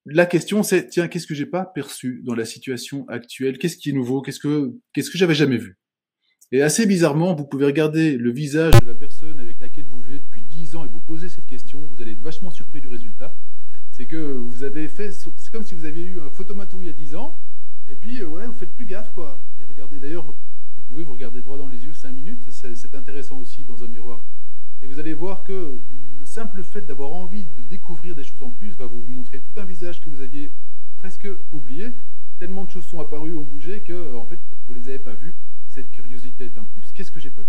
S3: la question, c'est, tiens, qu'est-ce que j'ai pas perçu dans la situation actuelle? Qu'est-ce qui est nouveau? Qu'est-ce que j'avais jamais vu? Et assez bizarrement, vous pouvez regarder le visage de la personne avec laquelle vous vivez depuis 10 ans et vous poser cette question. Vous allez être vachement surpris du résultat. C'est que vous avez fait, c'est comme si vous aviez eu un photomaton il y a 10 ans. Et puis, ouais, vous faites plus gaffe, quoi. Et regardez, d'ailleurs, vous pouvez vous regarder droit dans les yeux 5 minutes, c'est intéressant aussi dans un miroir. Et vous allez voir que le simple fait d'avoir envie de découvrir des choses en plus va vous montrer tout un visage que vous aviez presque oublié. Tellement de choses sont apparues, ont bougé, que en fait, vous les avez pas vues. Cette curiosité est un plus. Qu'est-ce que j'ai pas vu?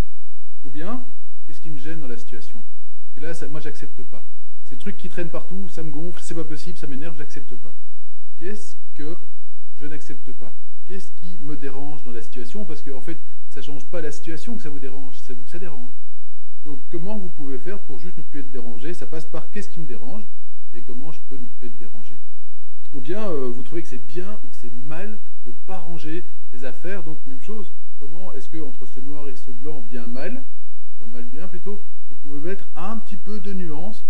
S3: Ou bien, qu'est-ce qui me gêne dans la situation? Parce que là, ça, moi, j'accepte pas. Ces trucs qui traînent partout, ça me gonfle, c'est pas possible, ça m'énerve, j'accepte pas. Qu'est-ce que je n'accepte pas? Qu'est-ce qui me dérange dans la situation? Parce que, en fait, ça ne change pas la situation que ça vous dérange, c'est vous que ça dérange. Donc, comment vous pouvez faire pour juste ne plus être dérangé? Ça passe par qu'est-ce qui me dérange et comment je peux ne plus être dérangé. Ou bien, vous trouvez que c'est bien ou que c'est mal de ne pas ranger les affaires. Donc, même chose, comment est-ce que entre ce noir et ce blanc, bien mal, enfin mal bien plutôt, vous pouvez mettre un petit peu de nuance?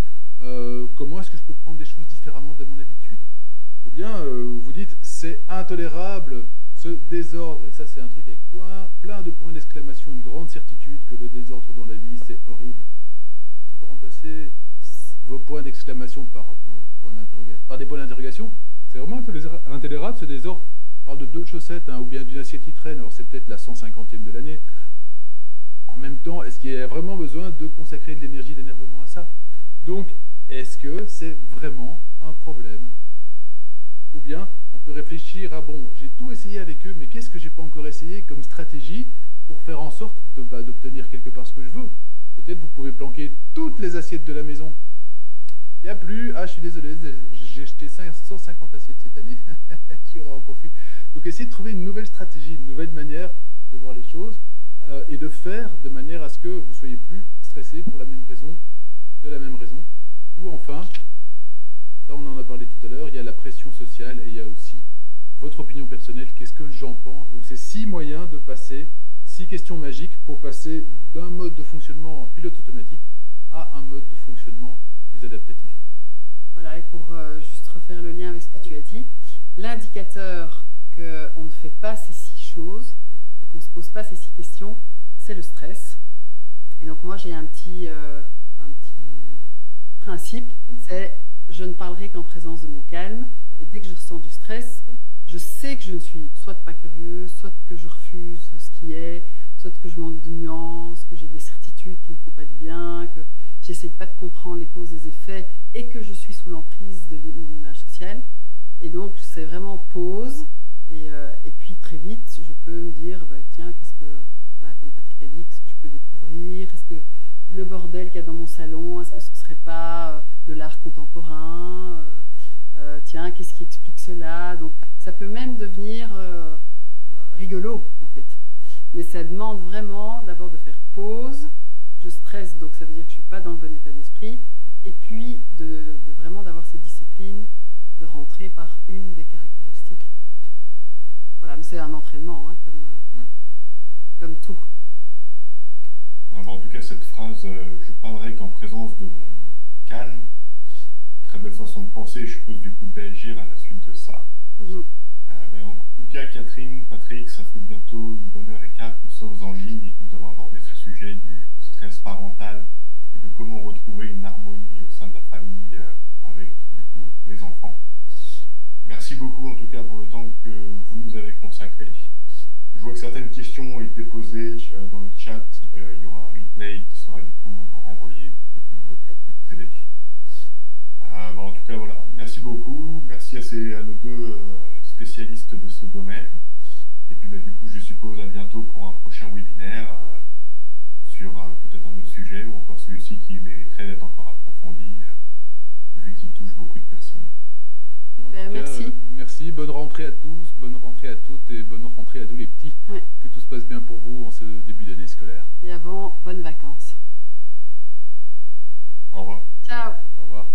S3: Comment est-ce que je peux prendre des choses différemment de mon habitude? Ou bien, vous dites, c'est intolérable ce désordre, et ça c'est un truc avec plein de points d'exclamation, une grande certitude que le désordre dans la vie c'est horrible. Si vous remplacez vos points d'exclamation par des points d'interrogation, c'est vraiment intolérable ce désordre. On parle de 2 chaussettes, hein, ou bien d'une assiette qui traîne, alors c'est peut-être la 150e de l'année. En même temps, est-ce qu'il y a vraiment besoin de consacrer de l'énergie d'énervement à ça? Donc, est-ce que c'est vraiment un problème? Ou bien, on peut réfléchir à, bon, j'ai tout essayé avec eux, mais qu'est-ce que j'ai pas encore essayé comme stratégie pour faire en sorte d'obtenir quelque part ce que je veux? Peut-être vous pouvez planquer toutes les assiettes de la maison. Il n'y a plus, ah, je suis désolé, j'ai jeté 150 assiettes cette année. Je suis vraiment confus. Donc, essayez de trouver une nouvelle stratégie, une nouvelle manière de voir les choses et de faire de manière à ce que vous soyez plus stressé pour la même raison, de la même raison. Ou enfin, ça on en a parlé tout à l'heure, il y a la pression sociale et il y a aussi votre opinion personnelle, qu'est-ce que j'en pense? Donc c'est 6 moyens de passer, 6 questions magiques pour passer d'un mode de fonctionnement en pilote automatique à un mode de fonctionnement plus adaptatif.
S2: Voilà, et pour juste refaire le lien avec ce que tu as dit, l'indicateur qu'on ne fait pas ces 6 choses, qu'on ne se pose pas ces 6 questions, c'est le stress. Et donc moi j'ai un petit principe, c'est je ne parlerai qu'en présence de mon calme, et dès que je ressens du stress, je sais que je ne suis soit pas curieux, soit que je refuse ce qui est, soit que je manque de nuances, que j'ai des certitudes qui ne me font pas du bien, que j'essaie pas de comprendre les causes des effets et que je suis sous l'emprise de mon image sociale. Et donc c'est vraiment pause, et puis très vite je peux me dire bah, tiens, qu'est-ce que, voilà, comme Patrick a dit, qu'est-ce que je peux découvrir? Est-ce que le bordel qu'il y a dans mon salon, est-ce que ce serait pas de l'art contemporain? Tiens, qu'est-ce qui explique cela? Donc ça peut même devenir rigolo en fait, mais ça demande vraiment d'abord de faire pause. Je stresse, donc ça veut dire que je suis pas dans le bon état d'esprit, et puis de vraiment d'avoir cette discipline de rentrer par une des caractéristiques c'est un entraînement, hein, comme tout.
S1: En tout cas, cette phrase, je parlerai qu'en présence de mon calme, très belle façon de penser, je suppose du coup d'agir à la suite de ça. En tout cas, Catherine, Patrick, ça fait bientôt une bonne heure et quart que nous sommes en ligne et que nous avons abordé ce sujet du stress parental et de comment retrouver une harmonie au sein de la famille avec du coup les enfants. Merci beaucoup en tout cas pour le temps que vous nous avez consacré. Je vois que certaines questions ont été posées dans le chat. Il y aura un replay qui sera du coup renvoyé pour que tout le monde puisse nous aider. En tout cas, voilà. Merci beaucoup. Merci à nos deux spécialistes de ce domaine. Et puis, du coup, je suppose à bientôt pour un prochain webinaire sur peut-être un autre sujet ou encore celui-ci qui mériterait d'être encore approfondi vu qu'il touche beaucoup de personnes.
S2: Super, merci.
S3: Merci, bonne rentrée à tous, bonne rentrée à toutes et bonne rentrée à tous les petits.
S2: Ouais.
S3: Que tout se passe bien pour vous en ce début d'année scolaire.
S2: Et avant, bonnes vacances.
S1: Au revoir.
S2: Ciao.
S3: Au revoir.